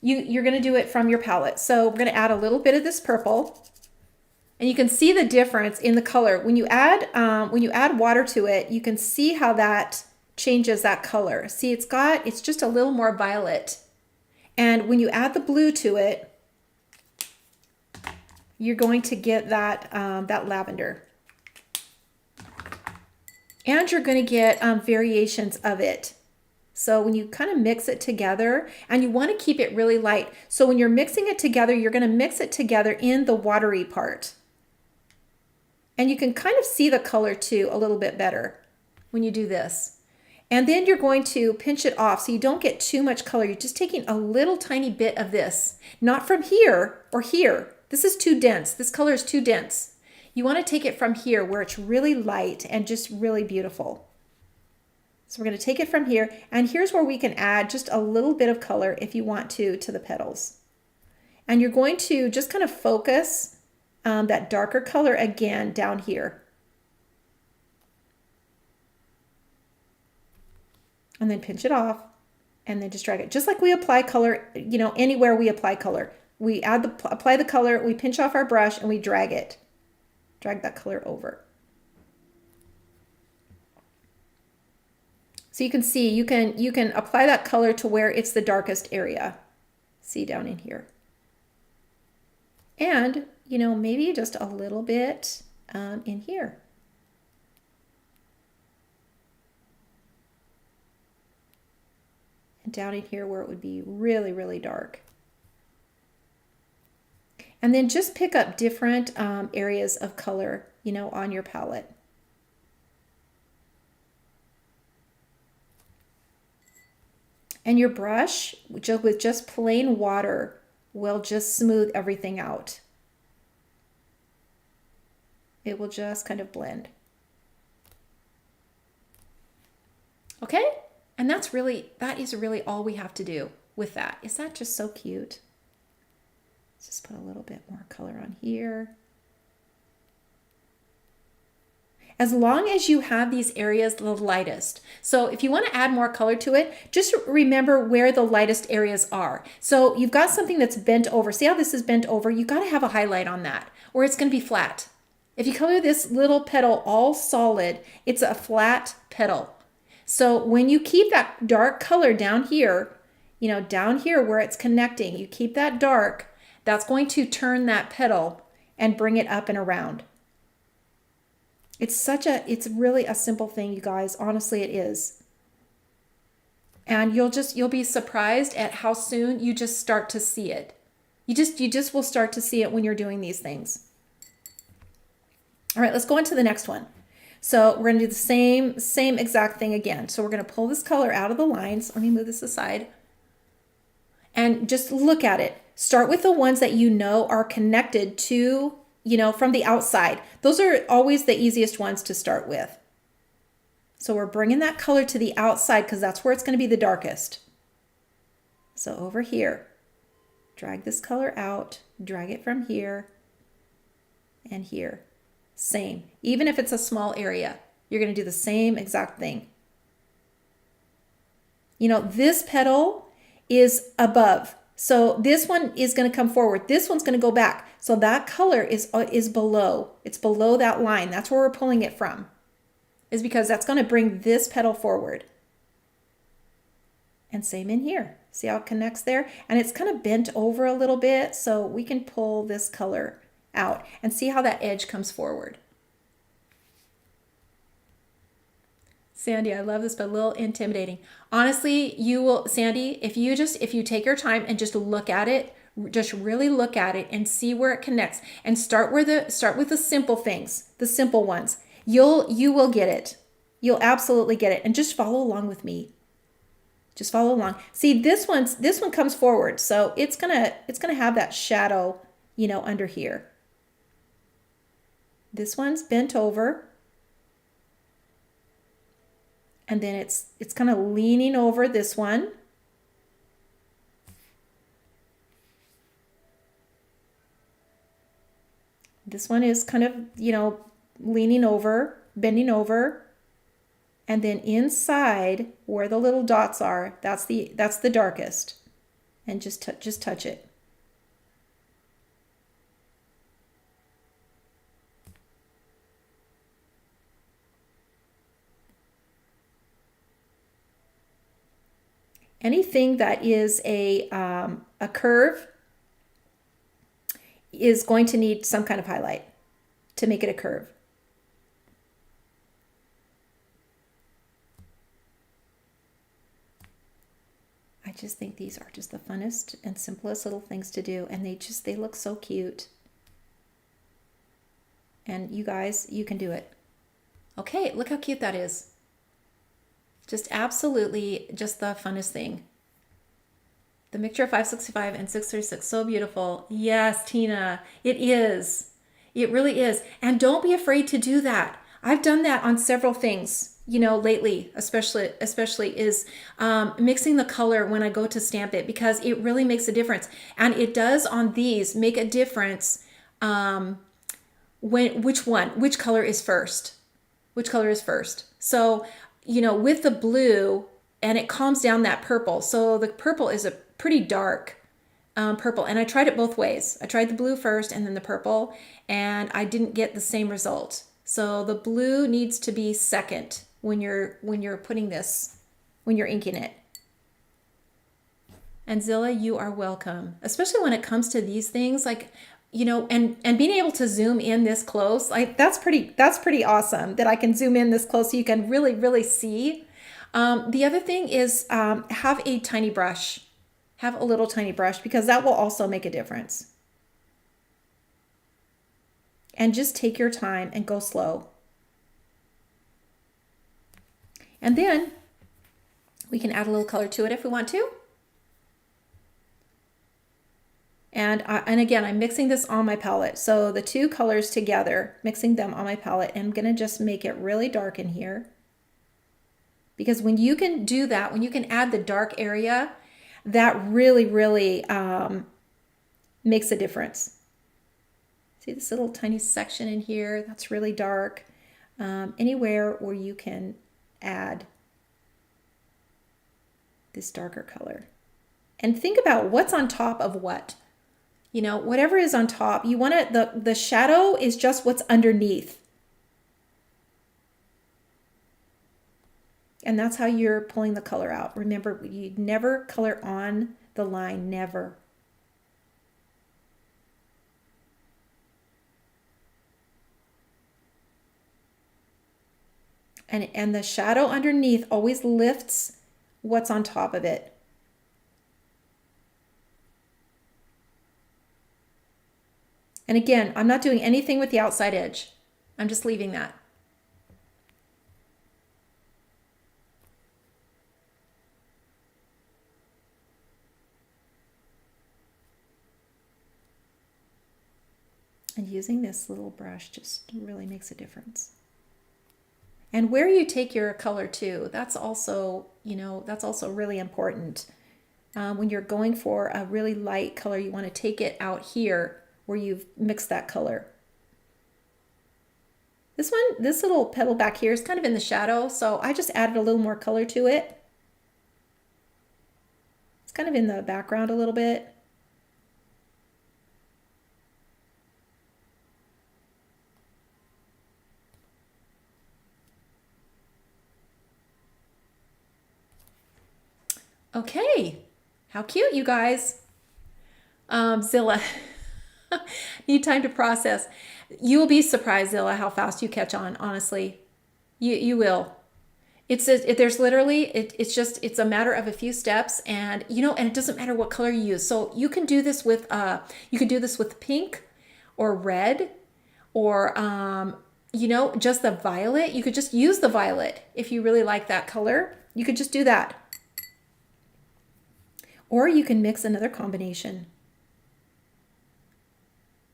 A: you're going to do it from your palette. So we're going to add a little bit of this purple. And you can see the difference in the color. When you add water to it, you can see how that changes that color. See, it's just a little more violet. And when you add the blue to it, you're going to get that, that lavender. And you're going to get variations of it. So when you kind of mix it together, and you want to keep it really light. So when you're mixing it together, you're going to mix it together in the watery part. And you can kind of see the color too a little bit better when you do this. And then you're going to pinch it off so you don't get too much color. You're just taking a little tiny bit of this, not from here or here. This is too dense. This color is too dense. You want to take it from here where it's really light and just really beautiful. So we're going to take it from here, and here's where we can add just a little bit of color if you want to the petals. And you're going to just kind of focus that darker color again down here. And then pinch it off and then just drag it. Just like we apply color, you know, anywhere we apply color. We apply the color, we pinch off our brush and we drag it. Drag that color over. So you can see, you can apply that color to where it's the darkest area. See down in here. And, you know, maybe just a little bit in here. And down in here where it would be really, really dark. And then just pick up different areas of color, on your palette. And your brush, with just plain water, will just smooth everything out. It will just kind of blend. Okay? And that is really all we have to do with that. Is that just so cute? Let's just put a little bit more color on here. As long as you have these areas the lightest. So if you want to add more color to it, just remember where the lightest areas are. So you've got something that's bent over. See how this is bent over? You got to have a highlight on that, or it's going to be flat. If you color this little petal all solid, it's a flat petal. So when you keep that dark color down here, down here where it's connecting, you keep that dark, that's going to turn that petal and bring it up and around. It's really a simple thing, you guys. Honestly, it is. And you'll be surprised at how soon you just start to see it. You just will start to see it when you're doing these things. All right, let's go on to the next one. So we're gonna do the same exact thing again. So we're gonna pull this color out of the lines. Let me move this aside. And just look at it. Start with the ones that are connected to, from the outside. Those are always the easiest ones to start with. So we're bringing that color to the outside because that's where it's going to be the darkest. So over here, drag this color out, drag it from here and here. Same. Even if it's a small area, you're going to do the same exact thing. This petal is above. So this one is going to come forward. This one's going to go back. So that color is below. It's below that line. That's where we're pulling it from. Is because that's going to bring this petal forward. And same in here. See how it connects there? And it's kind of bent over a little bit. So we can pull this color out and see how that edge comes forward. Sandy, I love this, but a little intimidating. Honestly, you will, Sandy, if you take your time and just look at it, just really look at it and see where it connects, and start with the simple things, the simple ones. You will get it. You'll absolutely get it. And just follow along with me. Just follow along. See, this one comes forward, so it's gonna have that shadow, under here. This one's bent over. And then it's kind of leaning over this one. This one is kind of, leaning over, bending over. And then inside where the little dots are, that's the darkest. And just touch it. Anything that is a curve is going to need some kind of highlight to make it a curve. I just think these are just the funnest and simplest little things to do, and they look so cute. And you guys, you can do it. Okay, look how cute that is. Just absolutely just the funnest thing. The mixture of 565 and 636, so beautiful. Yes, Tina, it is. It really is. And don't be afraid to do that. I've done that on several things, lately, especially is mixing the color when I go to stamp it, because it really makes a difference. And it does on these make a difference which color is first. Which color is first. So, with the blue, and it calms down that purple. So the purple is a pretty dark purple. And I tried it both ways. I tried the blue first and then the purple, and I didn't get the same result. So the blue needs to be second when you're putting this, when you're inking it. And Zilla, you are welcome. Especially when it comes to these things, like, and being able to zoom in this close, that's pretty awesome that I can zoom in this close so you can really, really see. The other thing is have a tiny brush. Have a little tiny brush, because that will also make a difference. And just take your time and go slow. And then we can add a little color to it if we want to. And again, I'm mixing this on my palette. So the two colors together, mixing them on my palette, and I'm gonna just make it really dark in here. Because when you can do that, when you can add the dark area, that really, really makes a difference. See this little tiny section in here? That's really dark. Anywhere where you can add this darker color. And think about what's on top of what. You know, whatever is on top, you want it, the shadow is just what's underneath. And that's how you're pulling the color out. Remember, you never color on the line, never. And the shadow underneath always lifts what's on top of it. And again, I'm not doing anything with the outside edge. I'm just leaving that. And using this little brush just really makes a difference. And where you take your color to, that's also, you know, that's also really important. When you're going for a really light color, you want to take it out here where you've mixed that color. This one, this little petal back here is kind of in the shadow, so I just added a little more color to it. It's kind of in the background a little bit. Okay, how cute, you guys. Zilla, need time to process. You will be surprised, Zilla, how fast you catch on, honestly. You will. There's literally, it's a matter of a few steps, and you know, and it doesn't matter what color you use. So you can do this with, pink or red or, you know, just the violet. You could just use the violet if you really like that color. You could just do that. Or you can mix another combination.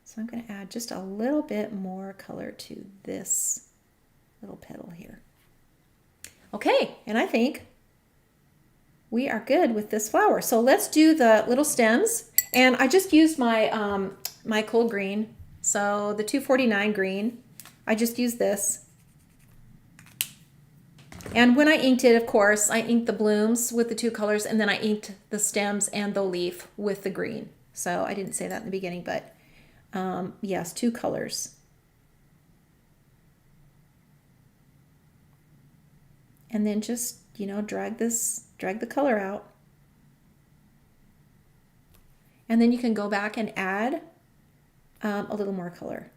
A: So I'm going to add just a little bit more color to this little petal here. Okay, and I think we are good with this flower. So let's do the little stems. And I just used my my cold green, so the 249 green. I just used this. And when I inked it, of course, I inked the blooms with the two colors, and then I inked the stems and the leaf with the green. So I didn't say that in the beginning, but yes, two colors. And then just, you know, drag the color out. And then you can go back and add a little more color.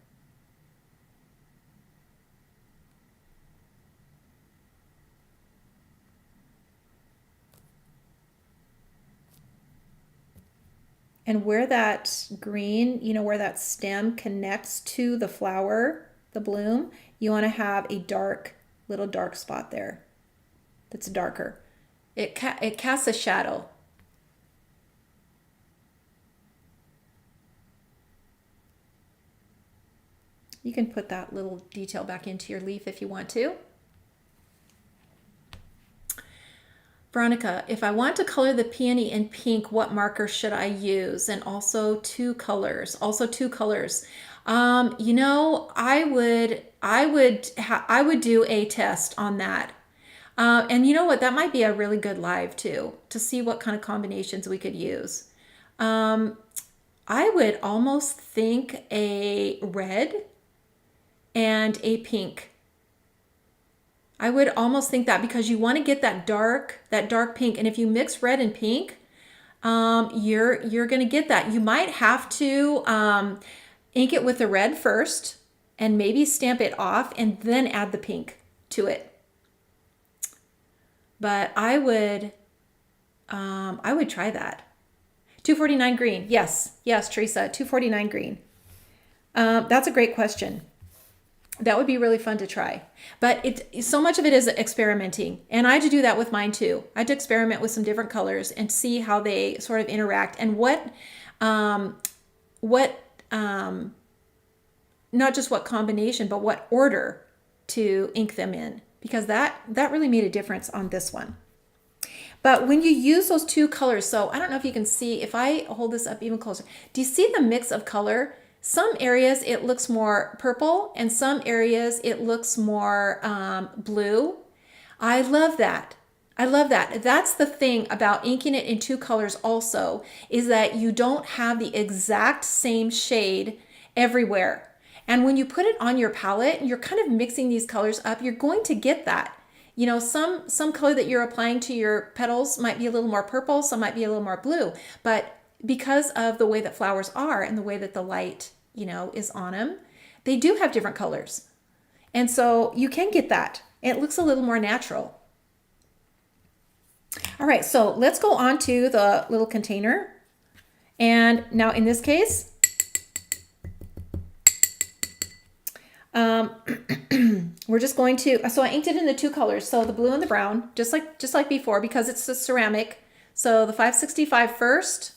A: And where that green, you know, where that stem connects to the flower, the bloom, you want to have a little dark spot there that's darker. It casts a shadow. You can put that little detail back into your leaf if you want to. Veronica, if I want to color the peony in pink, what marker should I use? And also two colors. You know, I would do a test on that. And you know what? That might be a really good live too, to see what kind of combinations we could use. I would almost think a red and a pink. I would almost think that, because you want to get that dark pink. And if you mix red and pink, you're going to get that. You might have to ink it with the red first and maybe stamp it off and then add the pink to it. But I would try that. 249 green. Yes, Teresa, 249 green. That's a great question. That would be really fun to try. But so much of it is experimenting. And I had to do that with mine too. I had to experiment with some different colors and see how they sort of interact and um, what not just what combination, but what order to ink them in, because that really made a difference on this one. But when you use those two colors, so I don't know if you can see, if I hold this up even closer, do you see the mix of color? Some areas it looks more purple and some areas it looks more blue. I love that. I love that. That's the thing about inking it in two colors also, is that you don't have the exact same shade everywhere. And when you put it on your palette, you're kind of mixing these colors up, you're going to get that. You know, some color that you're applying to your petals might be a little more purple, some might be a little more blue, but because of the way that flowers are and the way that the light, you know, is on them, they do have different colors. And so you can get that. It looks a little more natural. All right, so let's go on to the little container. And now in this case, we're just going to, so I inked it in the two colors, so the blue and the brown, just like before, because it's a ceramic. So the 565 first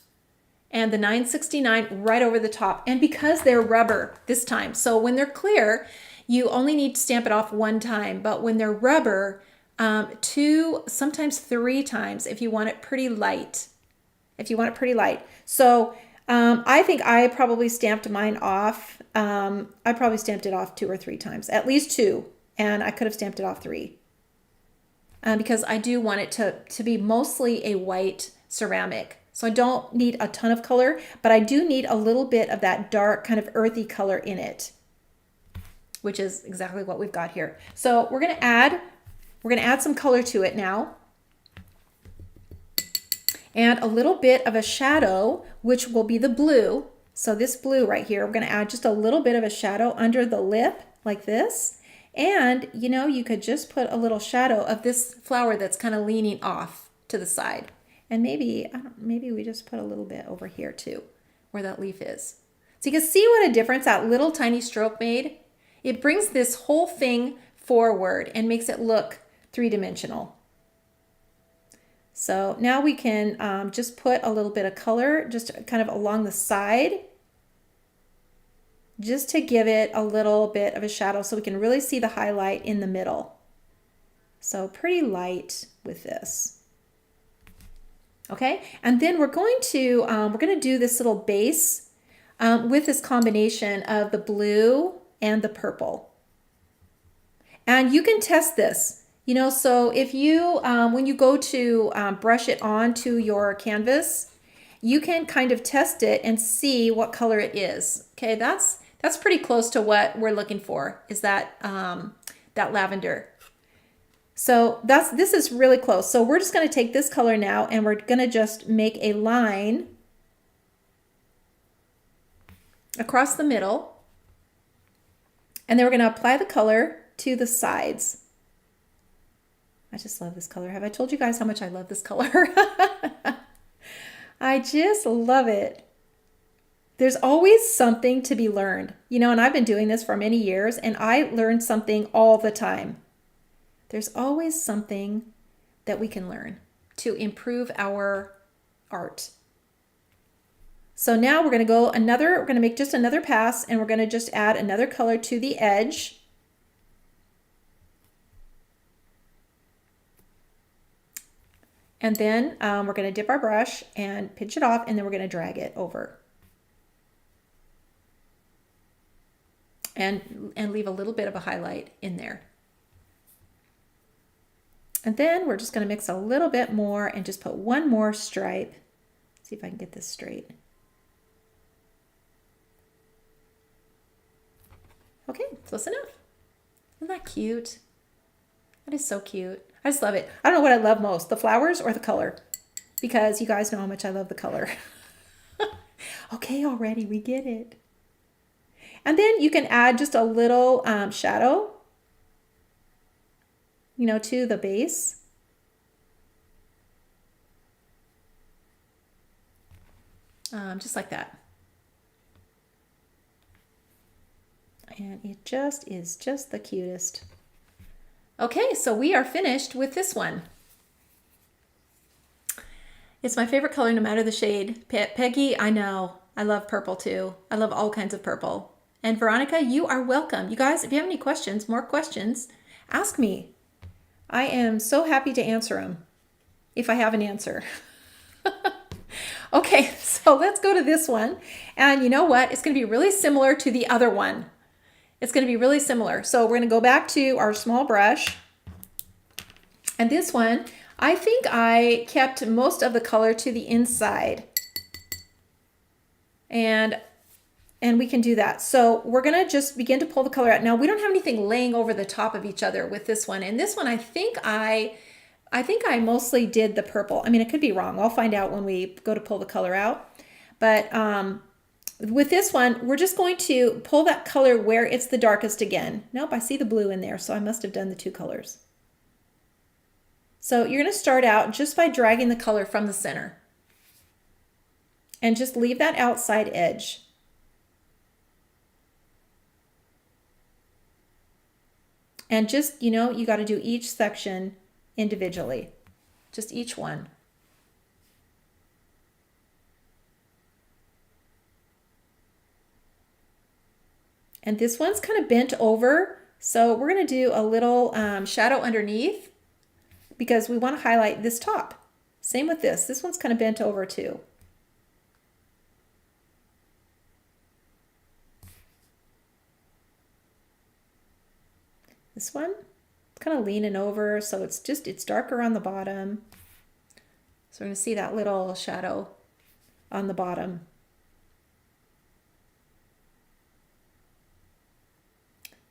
A: and the 969 right over the top. And because they're rubber this time, so when they're clear, you only need to stamp it off one time, but when they're rubber, two, sometimes three times if you want it pretty light. So I think I probably stamped mine off. I probably stamped it off 2 or 3 times, at least 2, and I could have stamped it off 3. Because I do want it to be mostly a white ceramic. So I don't need a ton of color, but I do need a little bit of that dark kind of earthy color in it, which is exactly what we've got here. So we're going to add some color to it now. And a little bit of a shadow, which will be the blue. So this blue right here, we're going to add just a little bit of a shadow under the lip like this. And you know, you could just put a little shadow of this flower that's kind of leaning off to the side. And maybe we just put a little bit over here too, where that leaf is. So you can see what a difference that little tiny stroke made. It brings this whole thing forward and makes it look three-dimensional. So now we can just put a little bit of color just kind of along the side, just to give it a little bit of a shadow so we can really see the highlight in the middle. So pretty light with this. Okay, and then we're going to do this little base with this combination of the blue and the purple. And you can test this. You know, so if you, when you go to brush it onto your canvas, you can kind of test it and see what color it is. Okay, that's pretty close to what we're looking for, is that, that lavender. So this is really close. So we're just going to take this color now and we're going to just make a line across the middle. And then we're going to apply the color to the sides. I just love this color. Have I told you guys how much I love this color? I just love it. There's always something to be learned, you know, and I've been doing this for many years and I learn something all the time. There's always something that we can learn to improve our art. So now we're going to make just another pass and we're going to just add another color to the edge. And then we're going to dip our brush and pinch it off, and then we're going to drag it over. And leave a little bit of a highlight in there. And then we're just going to mix a little bit more and just put one more stripe. See if I can get this straight. Okay, close enough. Isn't that cute? That is so cute. I just love it. I don't know what I love most, the flowers or the color, because you guys know how much I love the color. Okay, already, we get it. And then you can add just a little shadow, you know, to the base. Just like that. and it just is just the cutest. Okay, so we are finished with this one. It's my favorite color no matter the shade. Peggy, I know. I love purple too. I love all kinds of purple. And Veronica, you are welcome. You guys, if you have any questions, more questions, ask me. I am so happy to answer them if I have an answer. Okay, so let's go to this one. And you know what? It's going to be really similar to the other one. It's going to be really similar. So we're going to go back to our small brush. And this one, I think I kept most of the color to the inside. And we can do that. So we're going to just begin to pull the color out. Now, we don't have anything laying over the top of each other with this one. And this one, I think I mostly did the purple. I mean, it could be wrong. I'll find out when we go to pull the color out. But with this one, we're just going to pull that color where it's the darkest again. Nope, I see the blue in there, so I must have done the two colors. So you're going to start out just by dragging the color from the center. And just leave that outside edge. And just, you know, you got to do each section individually. Just each one. And this one's kind of bent over. So we're going to do a little shadow underneath because we want to highlight this top. Same with this. This one's kind of bent over too. This one, it's kind of leaning over, so it's darker on the bottom. So we're going to see that little shadow on the bottom.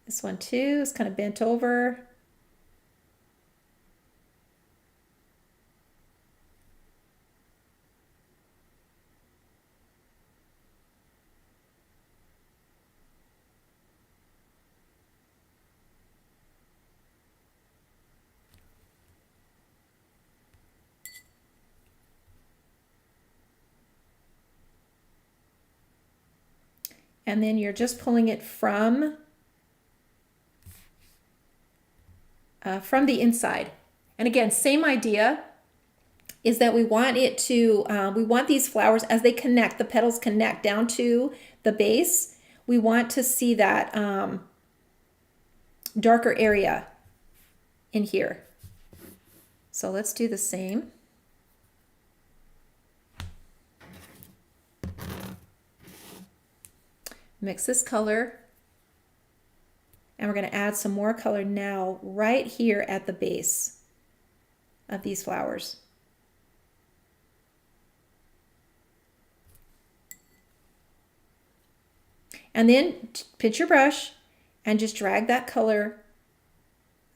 A: This one too is kind of bent over. And then you're just pulling it from the inside. And again, same idea is that we want it to, we want these flowers as they connect, the petals connect down to the base. We want to see that darker area in here. So let's do the same. Mix this color, and we're going to add some more color now right here at the base of these flowers. And then pinch your brush and just drag that color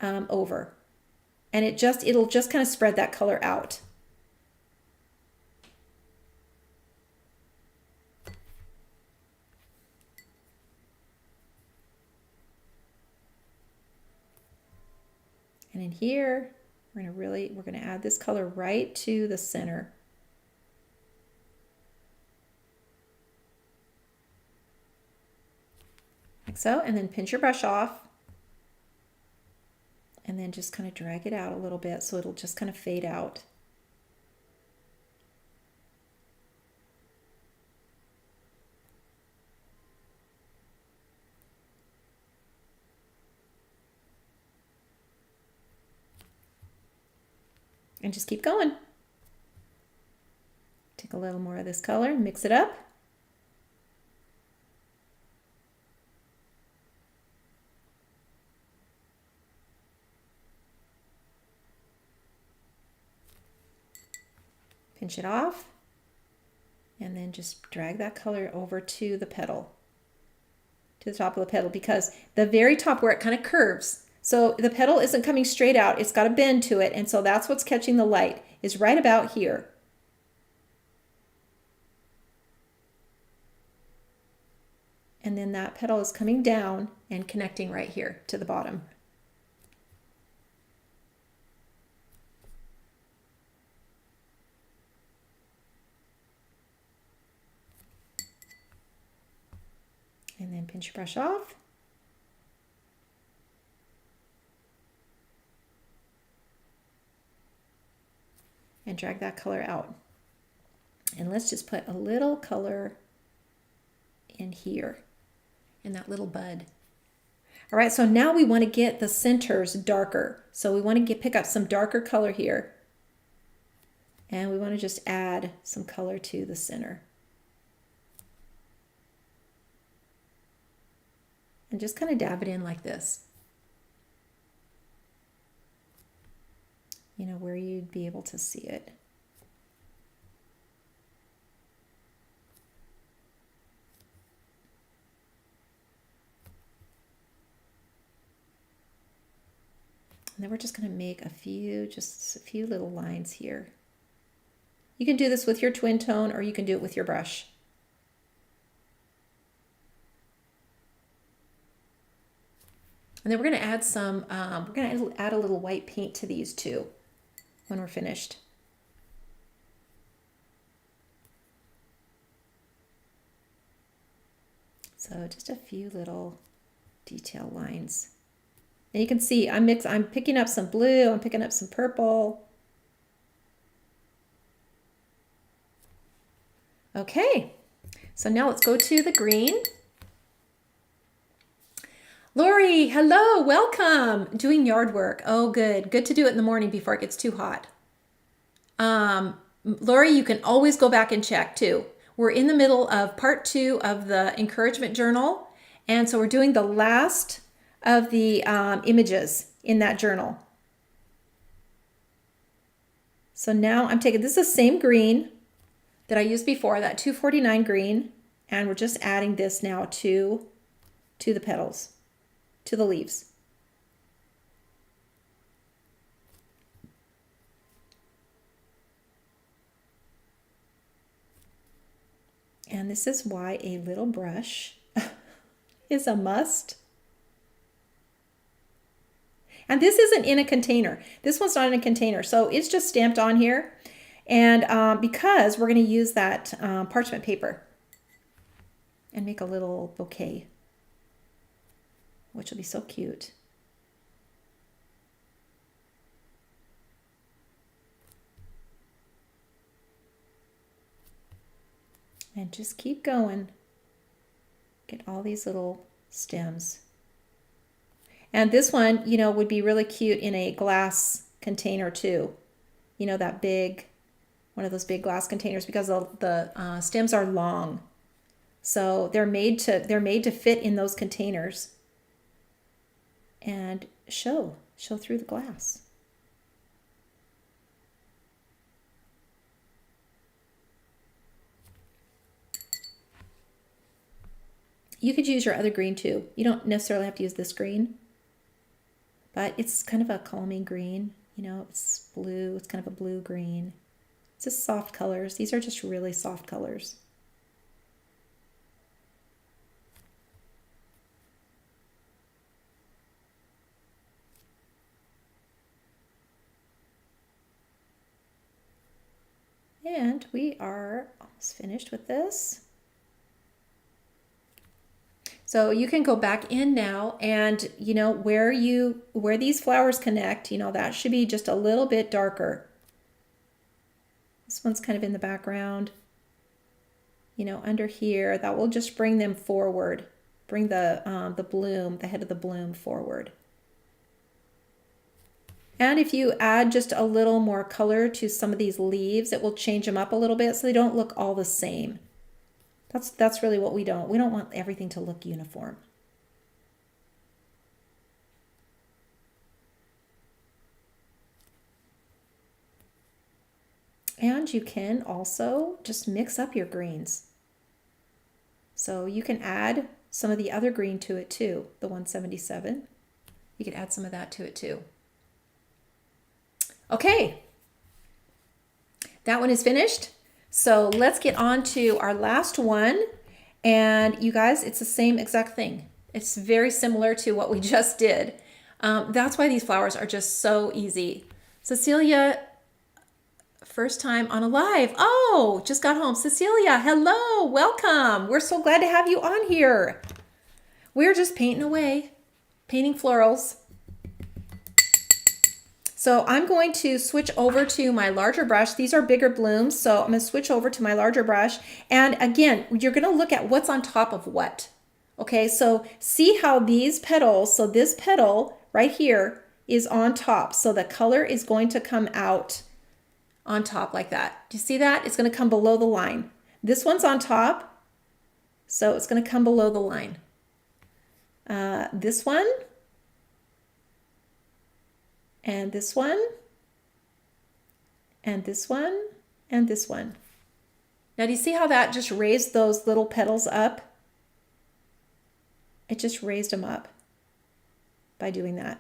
A: over, and it'll just kind of spread that color out. And in here, we're going to add this color right to the center. Like so, and then pinch your brush off. And then just kind of drag it out a little bit so it'll just kind of fade out. And just keep going. Take a little more of this color, mix it up. Pinch it off, and then just drag that color over to the petal, to the top of the petal, because the very top where it kind of curves, so the petal isn't coming straight out, it's got a bend to it, and so that's what's catching the light, is right about here. And then that petal is coming down and connecting right here to the bottom. And then pinch your brush off and drag that color out. And let's just put a little color in here, in that little bud. All right, so now we want to get the centers darker. So we want to pick up some darker color here. And we want to just add some color to the center. And just kind of dab it in like this. You know, where you'd be able to see it. And then we're just going to make just a few little lines here. You can do this with your twin tone or you can do it with your brush. And then we're going to add add a little white paint to these too when we're finished. So just a few little detail lines. And you can see I'm picking up some blue, I'm picking up some purple. Okay, so now let's go to the green. Lori, hello, welcome. Doing yard work. Oh, good. Good to do it in the morning before it gets too hot. Lori, you can always go back and check too. We're in the middle of part 2 of the encouragement journal. And so we're doing the last of the images in that journal. So now I'm taking, this is the same green that I used before, that 249 green, and we're just adding this now to the petals, to the leaves. And this is why a little brush is a must. And this isn't in a container. This one's not in a container, so it's just stamped on here. And because we're going to use that parchment paper and make a little bouquet, which will be so cute. And just keep going. Get all these little stems. And this one, you know, would be really cute in a glass container too. You know, that big, one of those big glass containers, because the stems are long. So they're made to fit in those containers and show through the glass. You could use your other green too. You don't necessarily have to use this green, but it's kind of a calming green. You know, it's blue. It's kind of a blue-green. It's just soft colors. These are just really soft colors. And we are almost finished with this. So you can go back in now and, you know, where these flowers connect, you know, that should be just a little bit darker. This one's kind of in the background, you know, under here. That will just bring them forward, bring the bloom, the head of the bloom forward. And if you add just a little more color to some of these leaves, it will change them up a little bit so they don't look all the same. That's really what we don't want everything to look uniform. And you can also just mix up your greens. So you can add some of the other green to it too, the 177. You could add some of that to it too. Okay, that one is finished. So let's get on to our last one. And you guys, it's the same exact thing. It's very similar to what we just did. That's why these flowers are just so easy. Cecilia, first time on a live. Oh, just got home. Cecilia, hello, welcome. We're so glad to have you on here. We're just painting away, painting florals. So I'm going to switch over to my larger brush. These are bigger blooms, so I'm going to switch over to my larger brush. And again, you're going to look at what's on top of what. Okay, so see how these petals, so this petal right here is on top. So the color is going to come out on top like that. Do you see that? It's going to come below the line. This one's on top, so it's going to come below the line. This one, and this one, and this one, and this one. Now do you see how that just raised those little petals up? It just raised them up by doing that.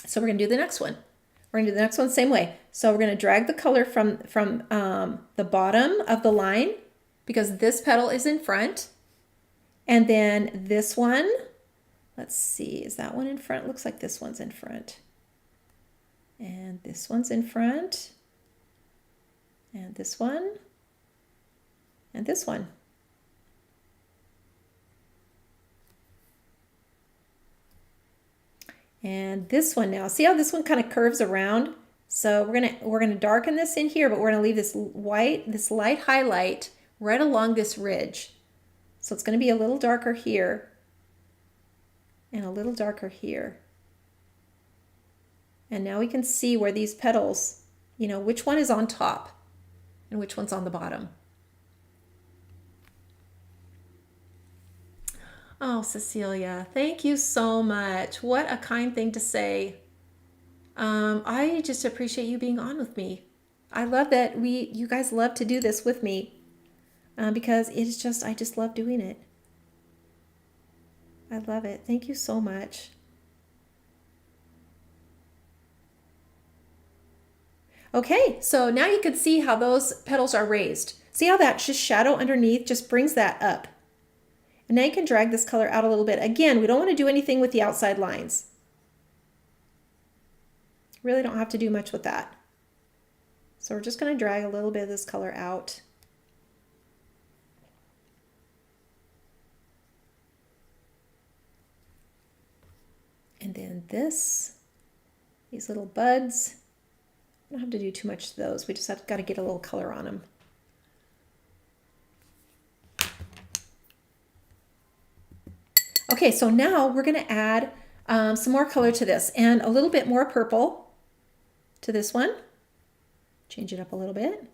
A: So we're going to do the next one. We're going to do the next one the same way. So we're going to drag the color from the bottom of the line because this petal is in front. And then this one, let's see, is that one in front? Looks like this one's in front. And this one's in front. And this one. And this one. And this one now, see how this one kind of curves around? So we're gonna darken this in here, but we're gonna leave this light highlight right along this ridge. So it's gonna be a little darker here and a little darker here. And now we can see where these petals, you know, which one is on top and which one's on the bottom. Oh, Cecilia, thank you so much. What a kind thing to say. I just appreciate you being on with me. I love that you guys love to do this with me because I just love doing it. I love it. Thank you so much. Okay, so now you can see how those petals are raised. See how that just shadow underneath just brings that up. And now you can drag this color out a little bit. Again, we don't want to do anything with the outside lines. Really don't have to do much with that. So we're just going to drag a little bit of this color out. And then these little buds, we don't have to do too much to those. We just got to get a little color on them. Okay, so now we're going to add some more color to this and a little bit more purple to this one. Change it up a little bit.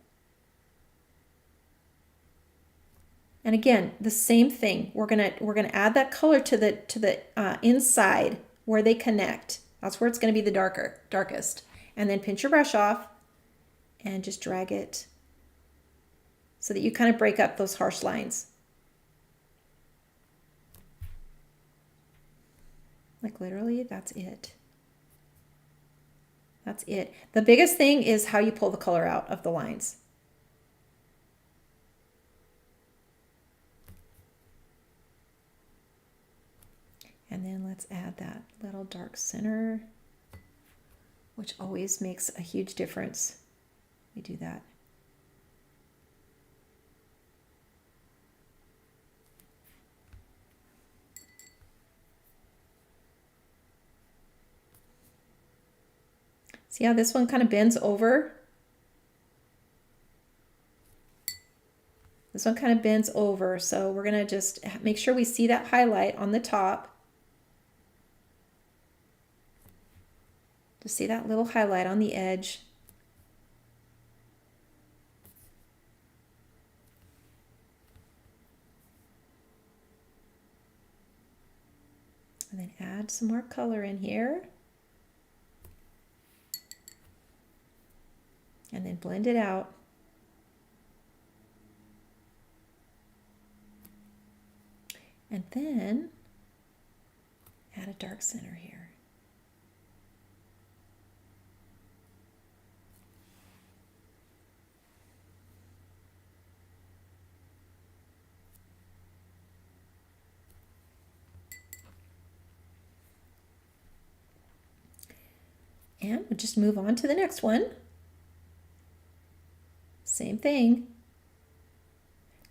A: And again, the same thing. We're gonna add that color to the inside where they connect. That's where it's going to be the darkest. And then pinch your brush off and just drag it so that you kind of break up those harsh lines. Like literally, that's it. That's it. The biggest thing is how you pull the color out of the lines. And then let's add that little dark center, which always makes a huge difference. We do that. See how this one kind of bends over? This one kind of bends over, so we're going to just make sure we see that highlight on the top. Just see that little highlight on the edge. And then add some more color in here. And then blend it out. And then add a dark center here. And we'll just move on to the next one. Same thing.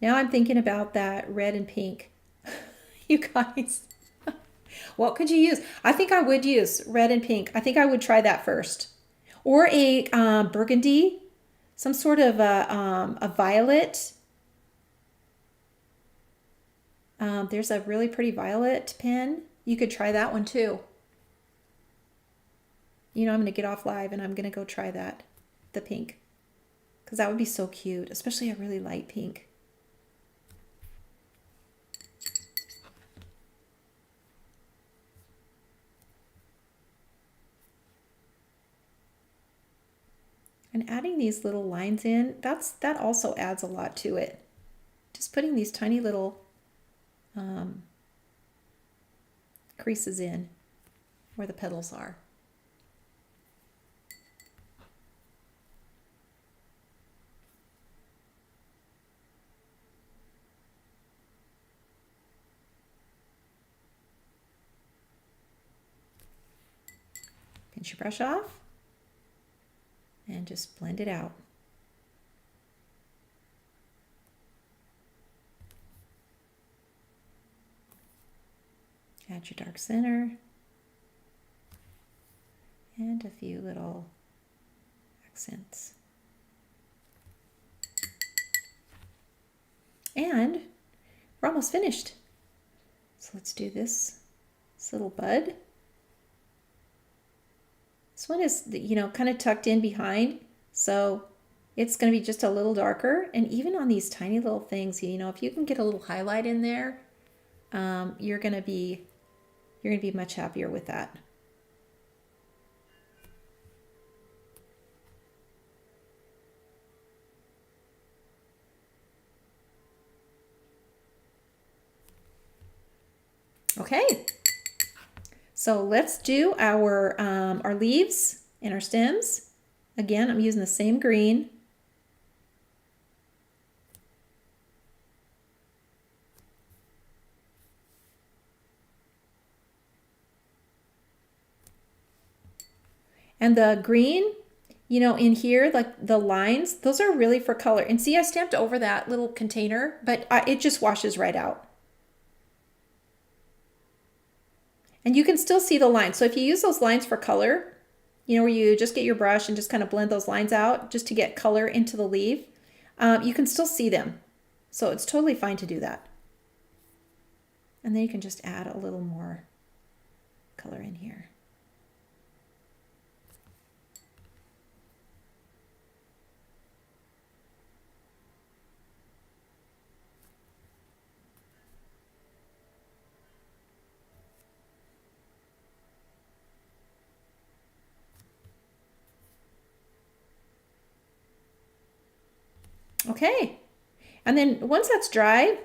A: Now I'm thinking about that red and pink. You guys, what could you use? I think I would use red and pink. I think I would try that first. Or a burgundy, some sort of a violet. There's a really pretty violet pen. You could try that one too. You know, I'm going to get off live and I'm going to go try that, the pink. Because that would be so cute, especially a really light pink. And adding these little lines in, that also adds a lot to it. Just putting these tiny little creases in where the petals are. Pinch your brush off and just blend it out. Add your dark center and a few little accents. And we're almost finished. So let's do this little bud. This one is, you know, kind of tucked in behind, so it's going to be just a little darker. And even on these tiny little things, you know, if you can get a little highlight in there, you're going to be much happier with that. Okay, so let's do our leaves and our stems. Again, I'm using the same green. And the green, you know, in here, like the lines, those are really for color. And see, I stamped over that little container, but it just washes right out. And you can still see the lines. So if you use those lines for color, you know, where you just get your brush and just kind of blend those lines out just to get color into the leaf, you can still see them. So it's totally fine to do that. And then you can just add a little more color in here. Okay, and then once that's dry,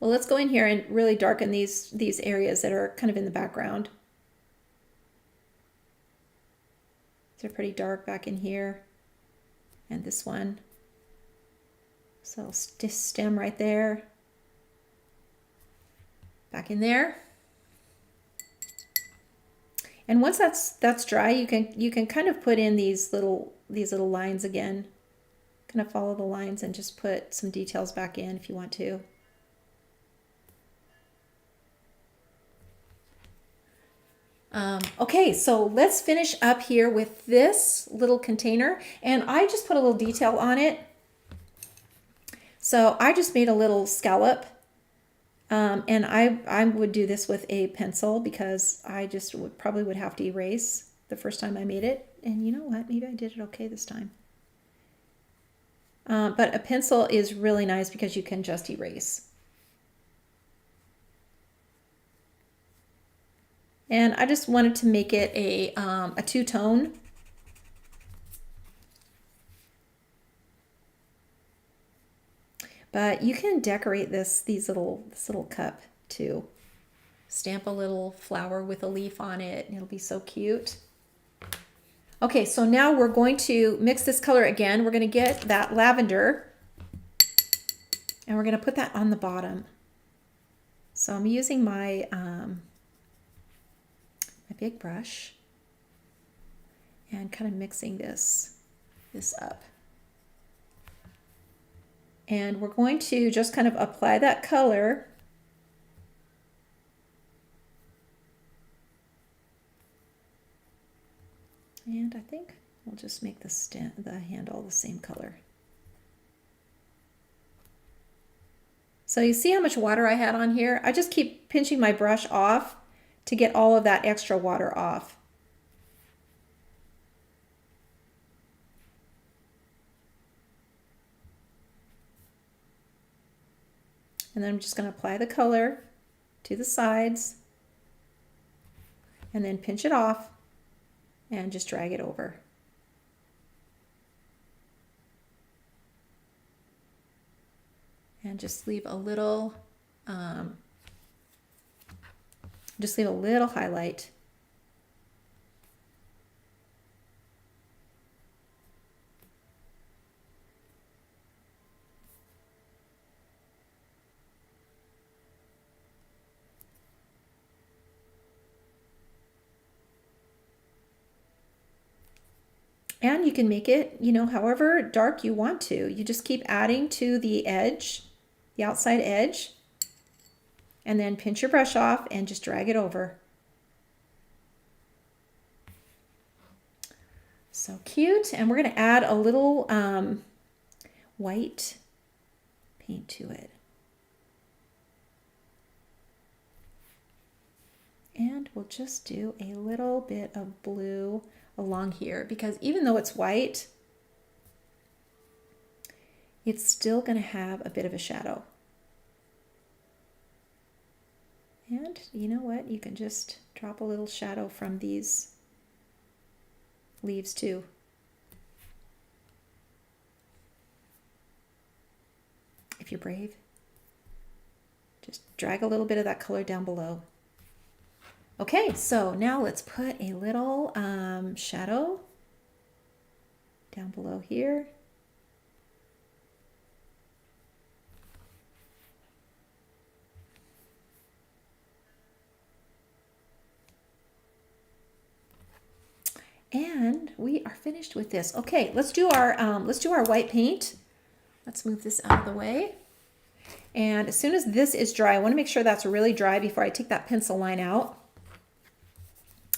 A: well, let's go in here and really darken these areas that are kind of in the background. They're pretty dark back in here, and this one. So stem right there, back in there. And once that's dry, you can kind of put in these little lines again. Kind of follow the lines and just put some details back in if you want to. Okay, so let's finish up here with this little container, and I just put a little detail on it. So I just made a little scallop, and I would do this with a pencil because I just probably would have to erase the first time I made it. And you know what? Maybe I did it okay this time. But a pencil is really nice because you can just erase. And I just wanted to make it a two-tone. But you can decorate this little cup too. Stamp a little flower with a leaf on it, and it'll be so cute. Okay, so now we're going to mix this color again. We're going to get that lavender, and we're going to put that on the bottom. So I'm using my my big brush and kind of mixing this up. And we're going to just kind of apply that color. And I think we'll just make the handle the same color. So you see how much water I had on here? I just keep pinching my brush off to get all of that extra water off. And then I'm just going to apply the color to the sides and then pinch it off and just drag it over. And just leave a little highlight. And you can make it, however dark you want to. You just keep adding to the edge, the outside edge, and then pinch your brush off and just drag it over. So cute. And we're going to add a little white paint to it. And we'll just do a little bit of blue along here, because even though it's white, it's still going to have a bit of a shadow. And you know what? You can just drop a little shadow from these leaves too. If you're brave, just drag a little bit of that color down below. Okay, so now let's put a little shadow down below here. And we are finished with this. Okay, let's do our white paint. Let's move this out of the way. And as soon as this is dry, I want to make sure that's really dry before I take that pencil line out.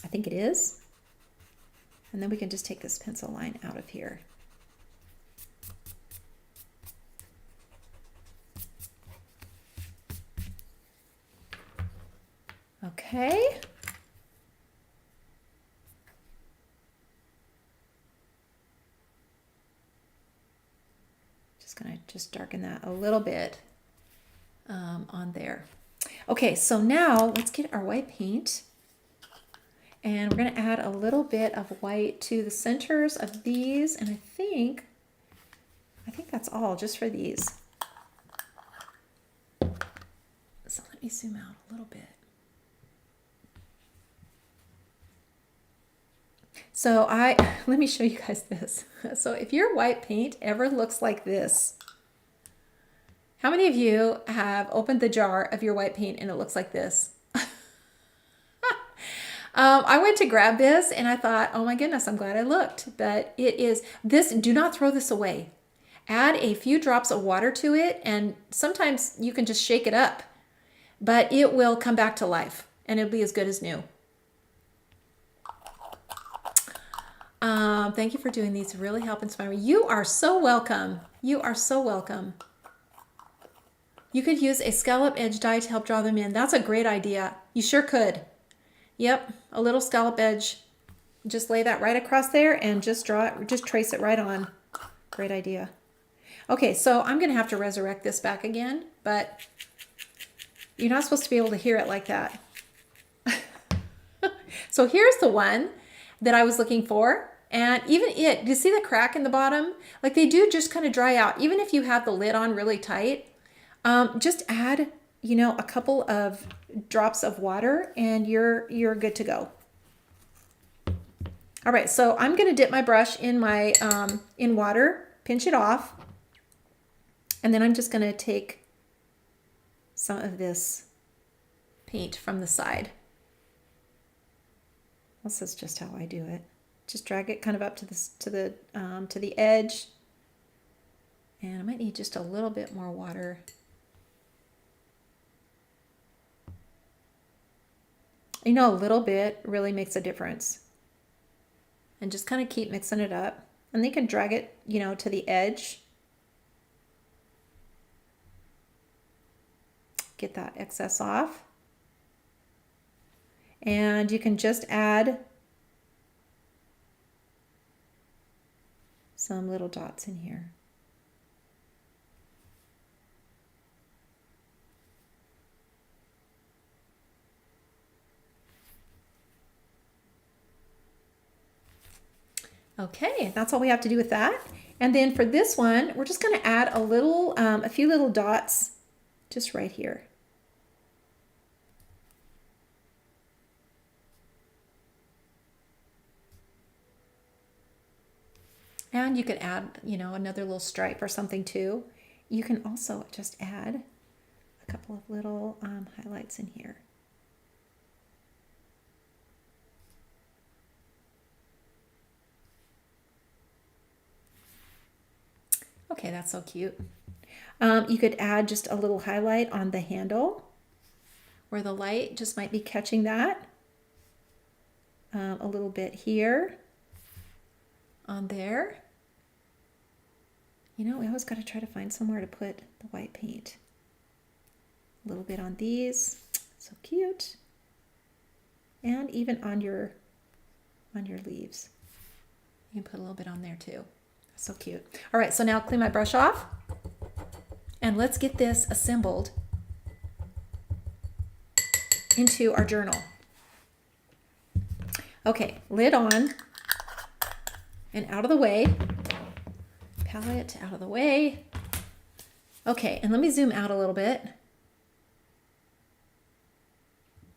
A: I think it is. And then we can just take this pencil line out of here. Okay. Just gonna darken that a little bit on there. Okay, so now let's get our white paint. And we're going to add a little bit of white to the centers of these. And I think that's all just for these. So let me zoom out a little bit. So let me show you guys this. So if your white paint ever looks like this, how many of you have opened the jar of your white paint and it looks like this? I went to grab this and I thought, oh my goodness, I'm glad I looked. But it is this, do not throw this away. Add a few drops of water to it, and sometimes you can just shake it up, but it will come back to life and it'll be as good as new. Thank you for doing these. Really help inspire me. You are so welcome. You are so welcome. You could use a scallop edge die to help draw them in. That's a great idea. You sure could. Yep, a little scallop edge. Just lay that right across there and just draw it, just trace it right on. Great idea. Okay, so I'm going to have to resurrect this back again, but you're not supposed to be able to hear it like that. So here's the one that I was looking for. And even do you see the crack in the bottom? Like they do just kind of dry out. Even if you have the lid on really tight, just add, a couple of drops of water and you're good to go. All right, so I'm going to dip my brush in my in water, pinch it off, and then I'm just going to take some of this paint from the side. This is just how I do it. Just drag it kind of up to the edge, And I might need just a little bit more water. You know, a little bit really makes a difference. And just kind of keep mixing it up. And then you can drag it, you know, to the edge. Get that excess off. And you can just add some little dots in here. Okay, that's all we have to do with that. And then for this one, we're just going to add a few little dots just right here. And you could add, you know, another little stripe or something too. You can also just add a couple of little highlights in here. Okay, that's so cute. You could add just a little highlight on the handle where the light just might be catching that. A little bit here, on there. You know, we always got to try to find somewhere to put the white paint. A little bit on these, so cute. And even on your leaves. You can put a little bit on there too. So cute. All right, so now clean my brush off. And let's get this assembled into our journal. Okay, lid on and out of the way. Palette out of the way. Okay, and let me zoom out a little bit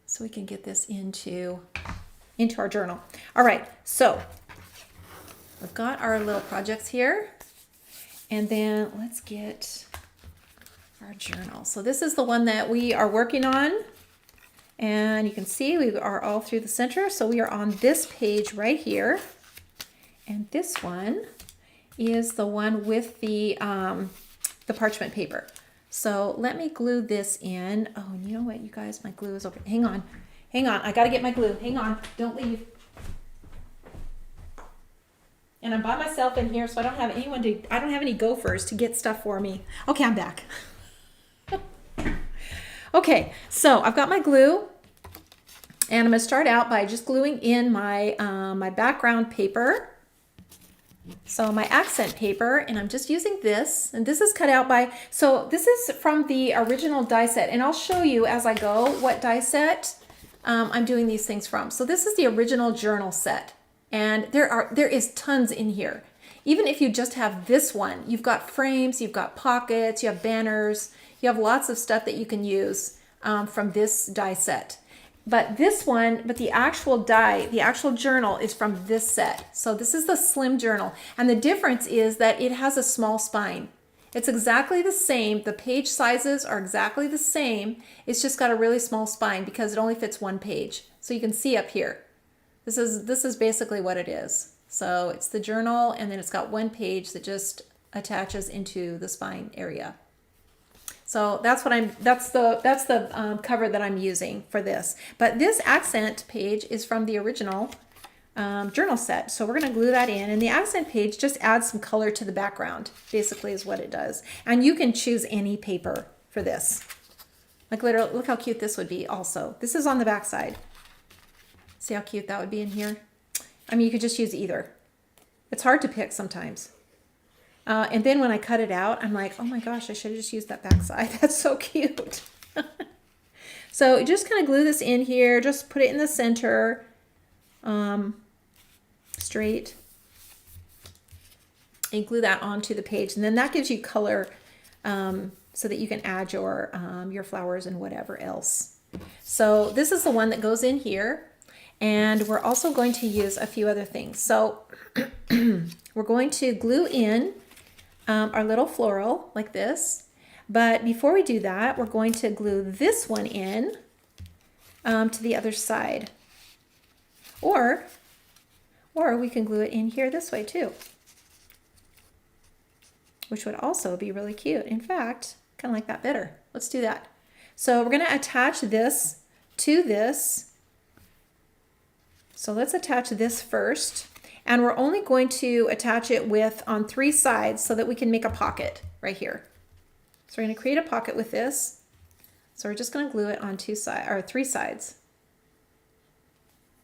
A: so we can get this into our journal. All right, so we've got our little projects here, and then let's get our journal. So this is the one that we are working on, and you can see we are all through the center. So we are on this page right here, and this one is the one with the parchment paper. So let me glue this in. Oh, and you know what, you guys, my glue is over. Hang on, I gotta get my glue. Hang on, don't leave. And I'm by myself in here, so I don't have any gophers to get stuff for me. Okay, I'm back. Okay, so I've got my glue, and I'm gonna start out by just gluing in my my background paper. So my accent paper, and I'm just using this, and this is cut out by, so this is from the original die set, and I'll show you as I go what die set I'm doing these things from. So this is the original journal set, and there is tons in here. Even if you just have this one, you've got frames, you've got pockets, you have banners, you have lots of stuff that you can use from this die set. But the actual die, the actual journal is from this set. So this is the slim journal. And the difference is that it has a small spine. It's exactly the same. The page sizes are exactly the same. It's just got a really small spine because it only fits one page. So you can see up here. This is basically what it is. So it's the journal, and then it's got one page that just attaches into the spine area. So that's the cover that I'm using for this. But this accent page is from the original journal set. So we're going to glue that in, and the accent page just adds some color to the background, basically is what it does. And you can choose any paper for this. Like literally, look how cute this would be also. This is on the back side. See how cute that would be in here? I mean, you could just use either. It's hard to pick sometimes. And then when I cut it out, I'm like, oh my gosh, I should have just used that back side. That's so cute. So just kind of glue this in here. Just put it in the center, straight. And glue that onto the page. And then that gives you color so that you can add your flowers and whatever else. So this is the one that goes in here. And we're also going to use a few other things. So we're going to glue in our little floral like this. But before we do that, we're going to glue this one in to the other side. Or we can glue it in here this way too. which would also be really cute. In fact, kind of like that better. Let's do that. So we're going to attach this to this. So let's attach this first. And we're only going to attach it with on 3 sides so that we can make a pocket right here. So we're going to create a pocket with this. So we're just going to glue it on 2 sides or 3 sides.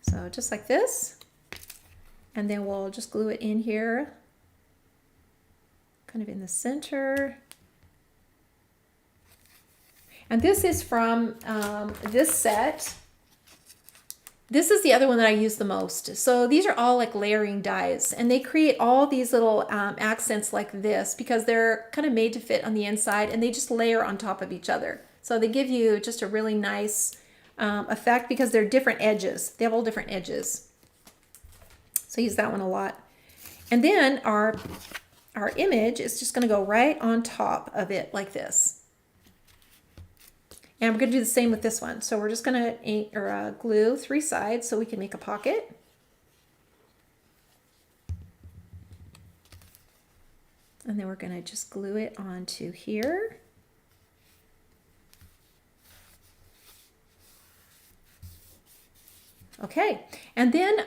A: So just like this. And then we'll just glue it in here, kind of in the center. And this is from this set. This is the other one that I use the most. So these are all like layering dies, and they create all these little accents like this because they're kind of made to fit on the inside, and they just layer on top of each other. So they give you just a really nice effect because they're different edges. They have all different edges. So I use that one a lot. And then our image is just going to go right on top of it like this. And we're going to do the same with this one. So we're just going to glue 3 sides so we can make a pocket. And then we're going to just glue it onto here. Okay, and then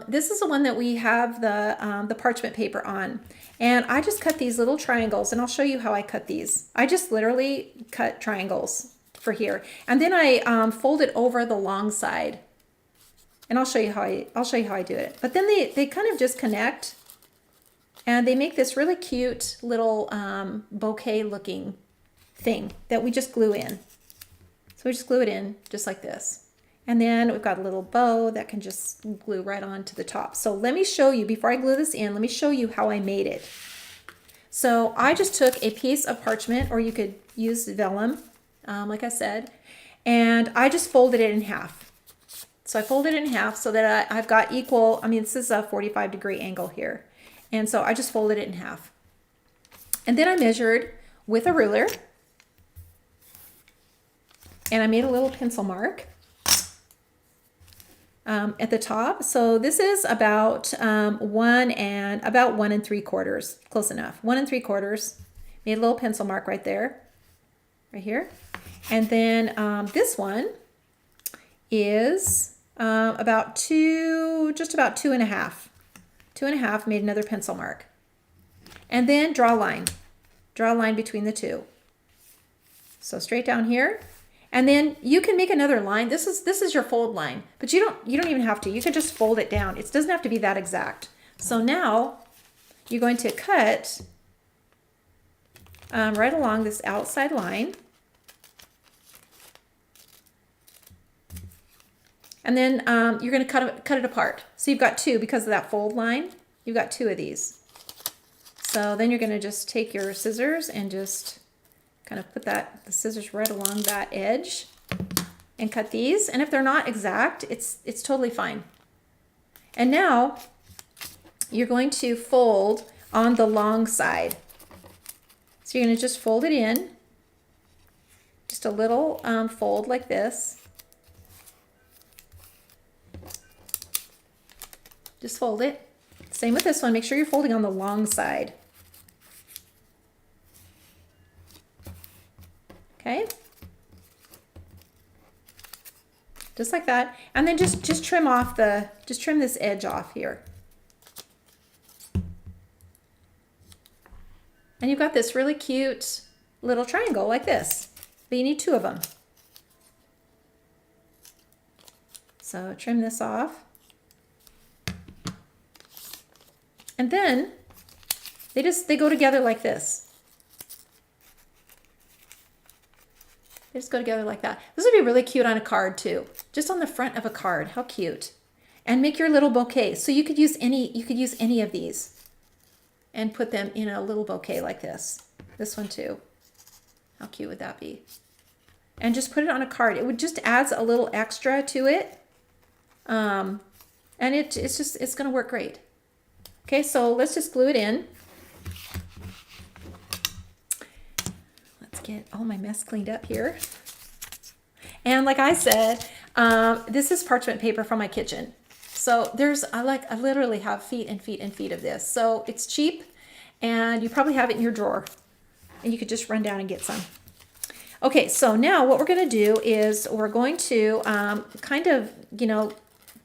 A: this is the one that we have the parchment paper on. And I just cut these little triangles, and I'll show you how I cut these. I just literally cut triangles for here. And then I fold it over the long side. And I'll show you how I do it. But then they kind of just connect, and they make this really cute little bouquet looking thing that we just glue in. So we just glue it in just like this. And then we've got a little bow that can just glue right on to the top. So let me show you, before I glue this in, let me show you how I made it. So I just took a piece of parchment, or you could use vellum, like I said, and I just folded it in half. So I folded it in half so that I've got equal, I mean, this is a 45-degree angle here. And so I just folded it in half. And then I measured with a ruler, and I made a little pencil mark at the top. So this is about 1 3/4, close enough. 1 3/4. Made a little pencil mark right there, right here. And then this one is just about 2.5. 2.5, made another pencil mark. And then draw a line. Draw a line between the two. So straight down here. And then you can make another line. This is your fold line, but you don't even have to. You can just fold it down. It doesn't have to be that exact. So now you're going to cut right along this outside line. And then you're going to cut it apart. So you've got 2 because of that fold line. You've got 2 of these. So then you're going to just take your scissors and just kind of put the scissors right along that edge and cut these. And if they're not exact, it's totally fine. And now you're going to fold on the long side. So you're going to just fold it in, just a little fold like this. Just fold it. Same with this one. Make sure you're folding on the long side. Okay, just like that, and then just trim this edge off here, and you've got this really cute little triangle like this. But you need 2 of them. So trim this off, and then they go together like this. They just go together like that. This would be really cute on a card too. Just on the front of a card. How cute. And make your little bouquet. So you could use any of these and put them in a little bouquet like this. This one too. How cute would that be? And just put it on a card. It would just adds a little extra to it. And it's going to work great. Okay, so let's just glue it in. Get all my mess cleaned up here. And like I said, this is parchment paper from my kitchen. So I literally have feet and feet and feet of this. So it's cheap, and you probably have it in your drawer, and you could just run down and get some. Okay, so now what we're going to do is we're going to kind of,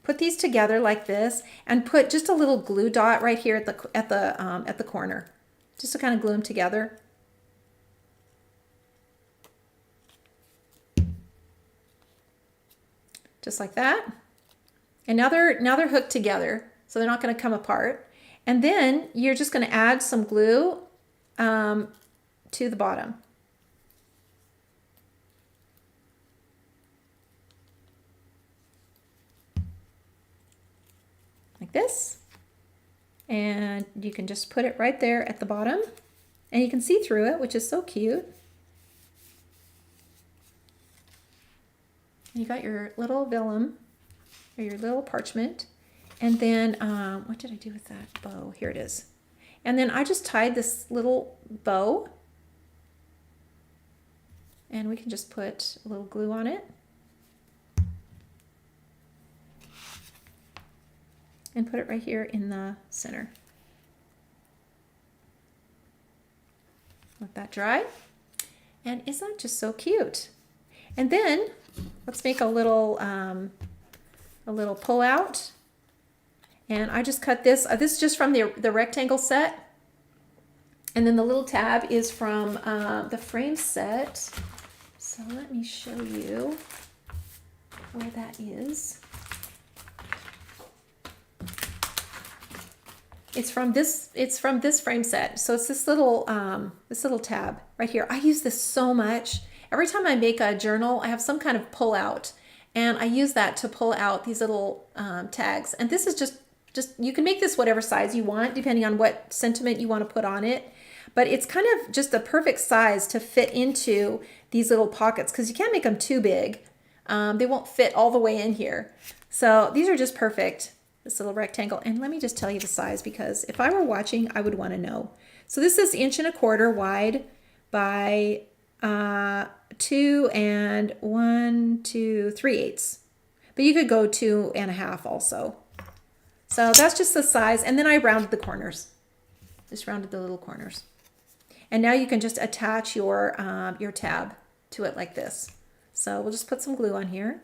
A: put these together like this, and put just a little glue dot right here at the corner, just to kind of glue them together. Just like that. And now they're hooked together, so they're not going to come apart. And then you're just going to add some glue to the bottom. Like this. And you can just put it right there at the bottom. And you can see through it, which is so cute. You got your little vellum, or your little parchment. And then, what did I do with that bow? Here it is. And then I just tied this little bow. And we can just put a little glue on it. And put it right here in the center. Let that dry. And isn't that just so cute? And then let's make a little pull out. And I just cut this. This is just from the rectangle set. And then the little tab is from the frame set. So let me show you where that is. It's from this frame set. So it's this little tab right here. I use this so much. Every time I make a journal, I have some kind of pull out, and I use that to pull out these little tags. And this is just you can make this whatever size you want, depending on what sentiment you want to put on it. But it's kind of just the perfect size to fit into these little pockets, because you can't make them too big. They won't fit all the way in here. So these are just perfect. This little rectangle. And let me just tell you the size, because if I were watching, I would want to know. So this is 1.25 inches wide by 2 3/8. But you could go 2.5 also. So that's just the size. And then I rounded the corners. Just rounded the little corners. And now you can just attach your tab to it like this. So we'll just put some glue on here.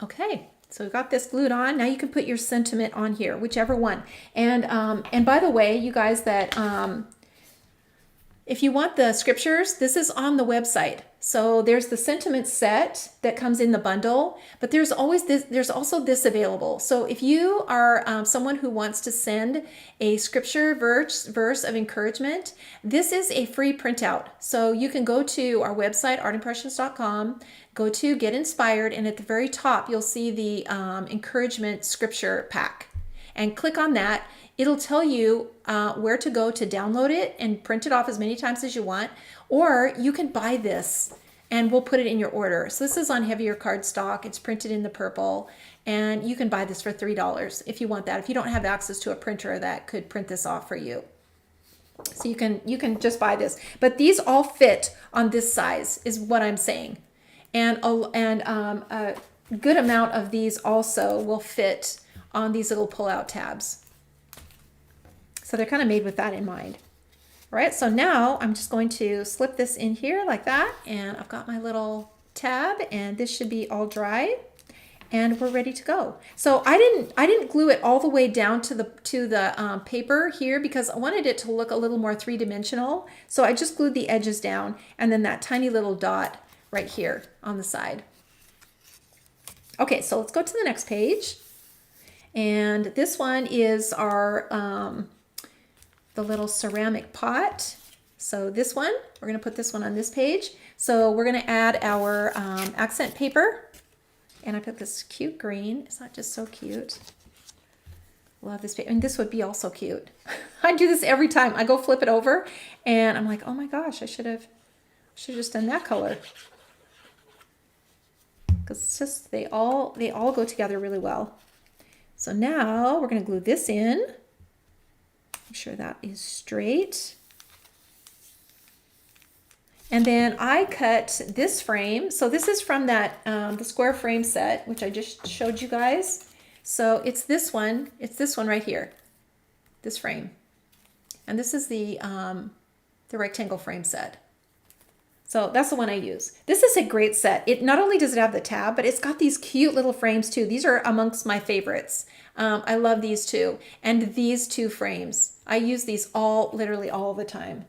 A: Okay, so we've got this glued on. Now you can put your sentiment on here, whichever one. And by the way, you guys, that if you want the scriptures, this is on the website. So there's the sentiment set that comes in the bundle, but there's also this available. So if you are someone who wants to send a scripture verse of encouragement, this is a free printout. So you can go to our website, artimpressions.com, go to Get Inspired, and at the very top, you'll see the encouragement scripture pack. And click on that. It'll tell you where to go to download it and print it off as many times as you want. Or you can buy this and we'll put it in your order. So this is on heavier cardstock. It's printed in the purple. And you can buy this for $3 if you want that. If you don't have access to a printer that could print this off for you. So you can just buy this. But these all fit on this size is what I'm saying. And a good amount of these also will fit on these little pull-out tabs. So they're kind of made with that in mind. All right, so now I'm just going to slip this in here like that, and I've got my little tab, and this should be all dry, and we're ready to go. So I didn't glue it all the way down to the paper here, because I wanted it to look a little more three-dimensional. So I just glued the edges down, and then that tiny little dot right here on the side. Okay, so let's go to the next page. And this one is our the little ceramic pot. So this one, we're going to put this one on this page. So we're going to add our accent paper. And I put this cute green. It's not just so cute. Love this paper. And this would be also cute. I do this every time. I go flip it over and I'm like, oh my gosh, I should have just done that color. Because it's just, they all go together really well. So now we're going to glue this in. sure that is straight. And then I cut this frame. So this is from that the square frame set, which I just showed you guys. So it's this one. It's this one right here, this frame. And this is the rectangle frame set. So that's the one I use. This is a great set. It not only does it have the tab, but it's got these cute little frames too. These are amongst my favorites. I love these two. And these two frames. I use these literally all the time.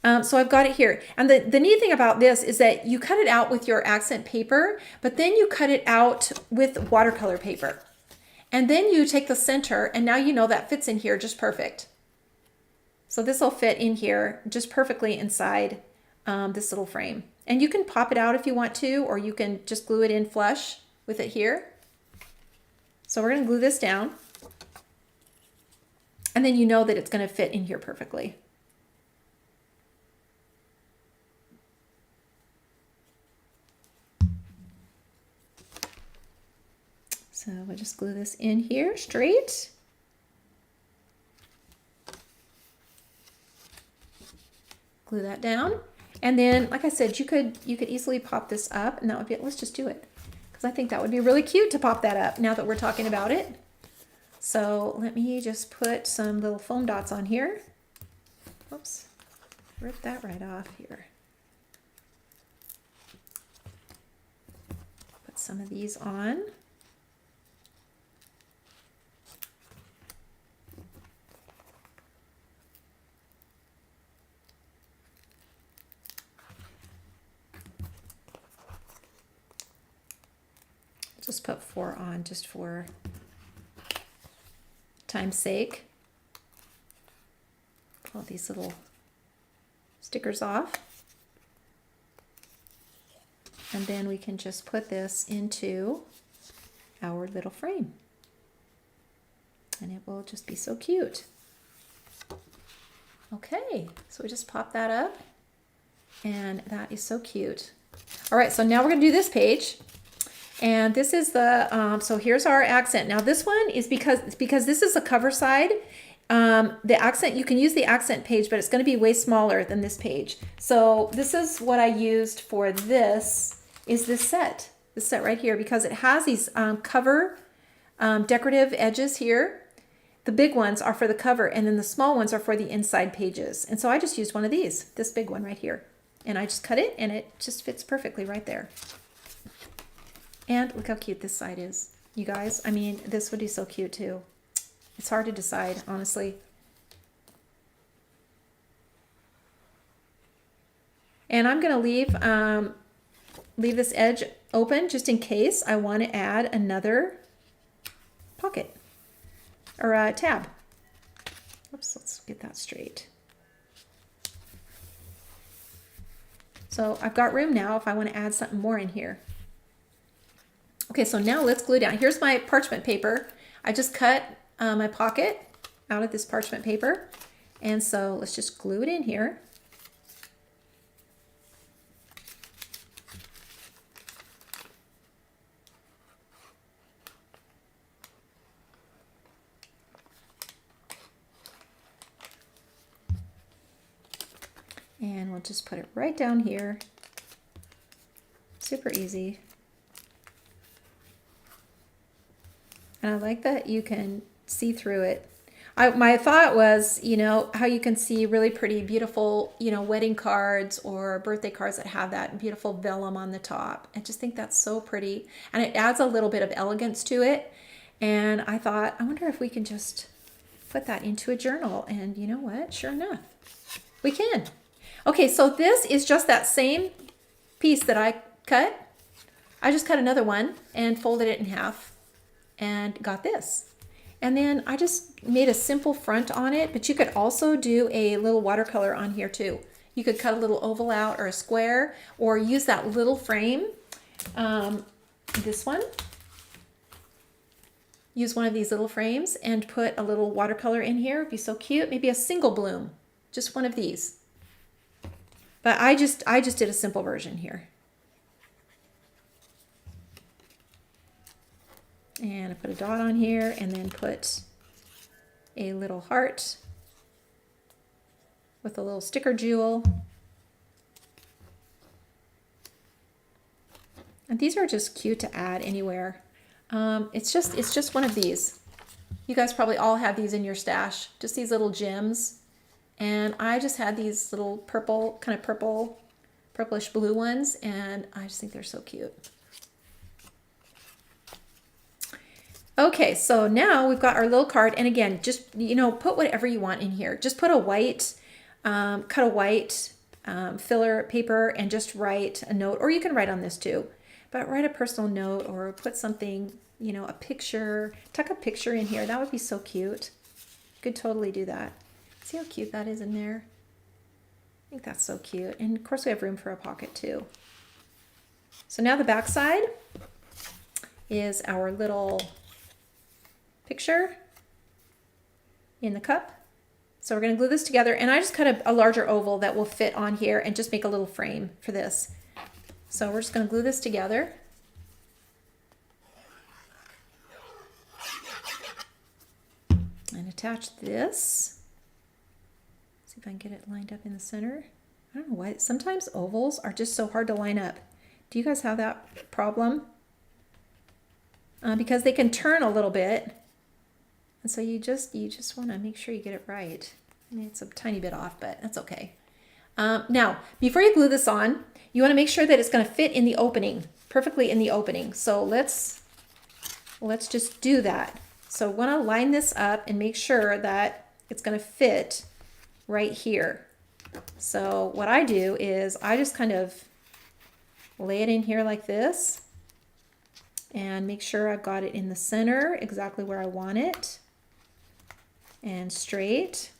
A: So I've got it here. And the neat thing about this is that you cut it out with your accent paper, but then you cut it out with watercolor paper. And then you take the center, and now you know that fits in here just perfect. So this will fit in here just perfectly inside this little frame. And you can pop it out if you want to, or you can just glue it in flush with it here. So we're going to glue this down. And then you know that it's going to fit in here perfectly. So we'll just glue this in here straight. Glue that down. And then, like I said, you could easily pop this up, and that would be it. Let's just do it, because I think that would be really cute to pop that up now that we're talking about it. So let me just put some little foam dots on here. Oops, rip that right off here. Put some of these on. Just put 4 on just for time's sake. Pull these little stickers off. And then we can just put this into our little frame. And it will just be so cute. Okay, so we just pop that up. And that is so cute. All right, so now we're going to do this page. And this is the, so here's our accent. Now this one is because this is the cover side, the accent, you can use the accent page, but it's going to be way smaller than this page. So this is what I used for this, is this set right here, because it has these cover decorative edges here. The big ones are for the cover, and then the small ones are for the inside pages. And so I just used one of these, this big one right here. And I just cut it, and it just fits perfectly right there. And look how cute this side is, you guys. I mean, this would be so cute too. It's hard to decide, honestly. And I'm going to leave this edge open just in case I want to add another pocket or a tab. Oops, let's get that straight. So I've got room now if I want to add something more in here. Okay, so now let's glue down. Here's my parchment paper. I just cut my pocket out of this parchment paper. And so let's just glue it in here. And we'll just put it right down here. Super easy. And I like that you can see through it. My thought was, you know, how you can see really pretty, beautiful, you know, wedding cards or birthday cards that have that beautiful vellum on the top. I just think that's so pretty. And it adds a little bit of elegance to it. And I thought, I wonder if we can just put that into a journal. And you know what? Sure enough, we can. Okay, so this is just that same piece that I cut. I just cut another one and folded it in half and got this. And then I just made a simple front on it, but you could also do a little watercolor on here too. You could cut a little oval out or a square, or use that little frame, this one. Use one of these little frames and put a little watercolor in here. It'd be so cute. Maybe a single bloom, just one of these. But I just did a simple version here. And I put a dot on here and then put a little heart with a little sticker jewel. And these are just cute to add anywhere. It's just one of these. You guys probably all have these in your stash, just these little gems. And I just had these little purple, kind of purplish blue ones, and I just think they're so cute. Okay, so now we've got our little card, and again, just, you know, put whatever you want in here. Just put a white, cut a white filler paper and just write a note, or you can write on this too, but write a personal note or put something, you know, a picture, tuck a picture in here. That would be so cute. You could totally do that. See how cute that is in there? I think that's so cute. And of course we have room for a pocket too. So now the back side is our little picture in the cup. So we're going to glue this together, and I just cut a larger oval that will fit on here and just make a little frame for this. So we're just going to glue this together. And attach this. See if I can get it lined up in the center. I don't know why, sometimes ovals are just so hard to line up. Do you guys have that problem? Because they can turn a little bit. And so you just want to make sure you get it right. I mean, it's a tiny bit off, but that's okay. Now, before you glue this on, you want to make sure that it's going to fit in the opening, perfectly in the opening. So let's just do that. So I want to line this up and make sure that it's going to fit right here. So what I do is I just kind of lay it in here like this and make sure I've got it in the center, exactly where I want it, and straight.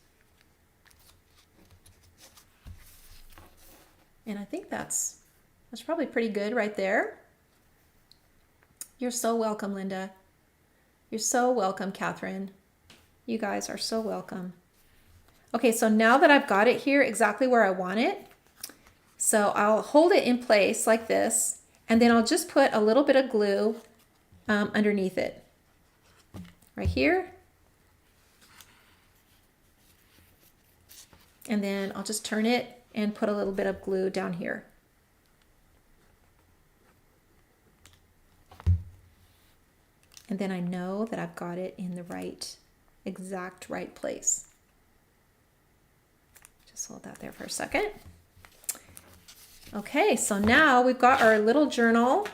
A: And I think that's probably pretty good right there. You're so welcome, Linda. You're so welcome, Catherine. You guys are so welcome. Okay, so now that I've got it here exactly where I want it, so I'll hold it in place like this, and then I'll just put a little bit of glue underneath it, right here. And then I'll just turn it and put a little bit of glue down here. And then I know that I've got it in the exact right place. Just hold that there for a second. Okay, so now we've got our little journal.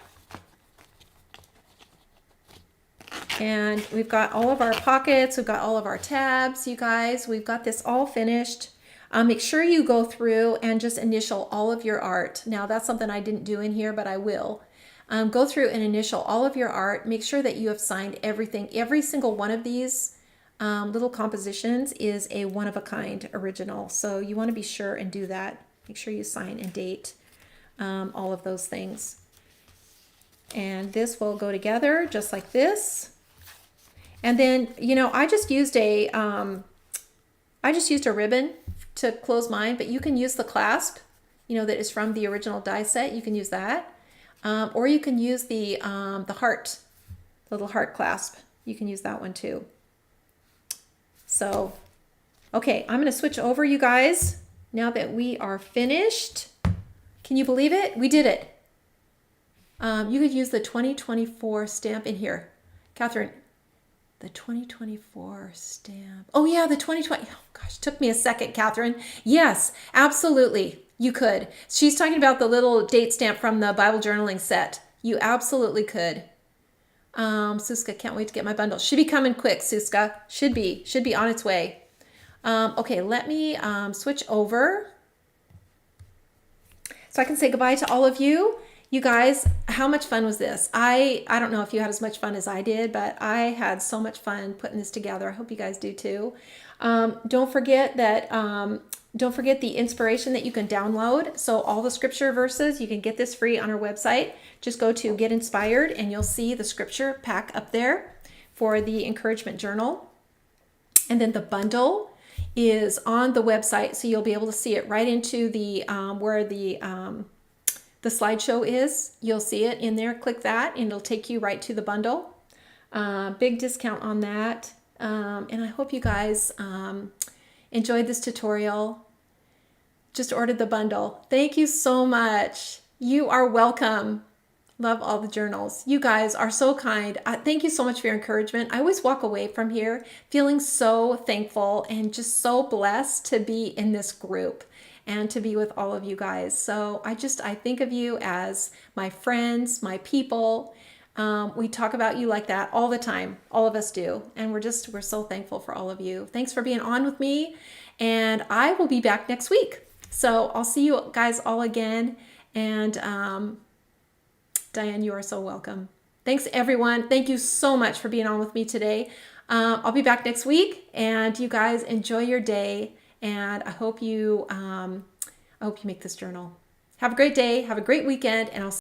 A: And we've got all of our pockets, we've got all of our tabs, you guys. We've got this all finished. Make sure you go through and just initial all of your art. Now that's something I didn't do in here, but I will. Go through and initial all of your art. Make sure that you have signed everything. Every single one of these little compositions is a one-of-a-kind original. So you want to be sure and do that. Make sure you sign and date all of those things. And this will go together just like this. And then, you know, I just used a ribbon to close mine, but you can use the clasp, you know, that is from the original die set. You can use that. Or you can use the heart, the little heart clasp. You can use that one too. So, okay, I'm going to switch over, you guys, now that we are finished. Can you believe it? We did it. You could use the 2024 stamp in here. Catherine, the 2024 stamp. Oh yeah, the 2020. Oh gosh, took me a second, Catherine. Yes, absolutely. You could. She's talking about the little date stamp from the Bible journaling set. You absolutely could. Suska, can't wait to get my bundle. Should be coming quick, Suska. Should be on its way. Okay, let me switch over so I can say goodbye to all of you. You guys, how much fun was this? I don't know if you had as much fun as I did, but I had so much fun putting this together. I hope you guys do too. Don't forget the inspiration that you can download. So all the scripture verses, you can get this free on our website. Just go to Get Inspired and you'll see the scripture pack up there for the encouragement journal. And then the bundle is on the website, so you'll be able to see it right into the where the slideshow is. You'll see it in there. Click that and it'll take you right to the bundle. Big discount on that. And I hope you guys enjoyed this tutorial. just ordered the bundle. Thank you so much. You are welcome. Love all the journals. You guys are so kind. Thank you so much for your encouragement. I always walk away from here feeling so thankful and just so blessed to be in this group and to be with all of you guys. So I think of you as my friends, my people. We talk about you like that all the time. All of us do. And we're so thankful for all of you. Thanks for being on with me. And I will be back next week. So I'll see you guys all again. And Diane, you are so welcome. Thanks, everyone. Thank you so much for being on with me today. I'll be back next week. And you guys enjoy your day. And I hope you make this journal. Have a great day. Have a great weekend. And I'll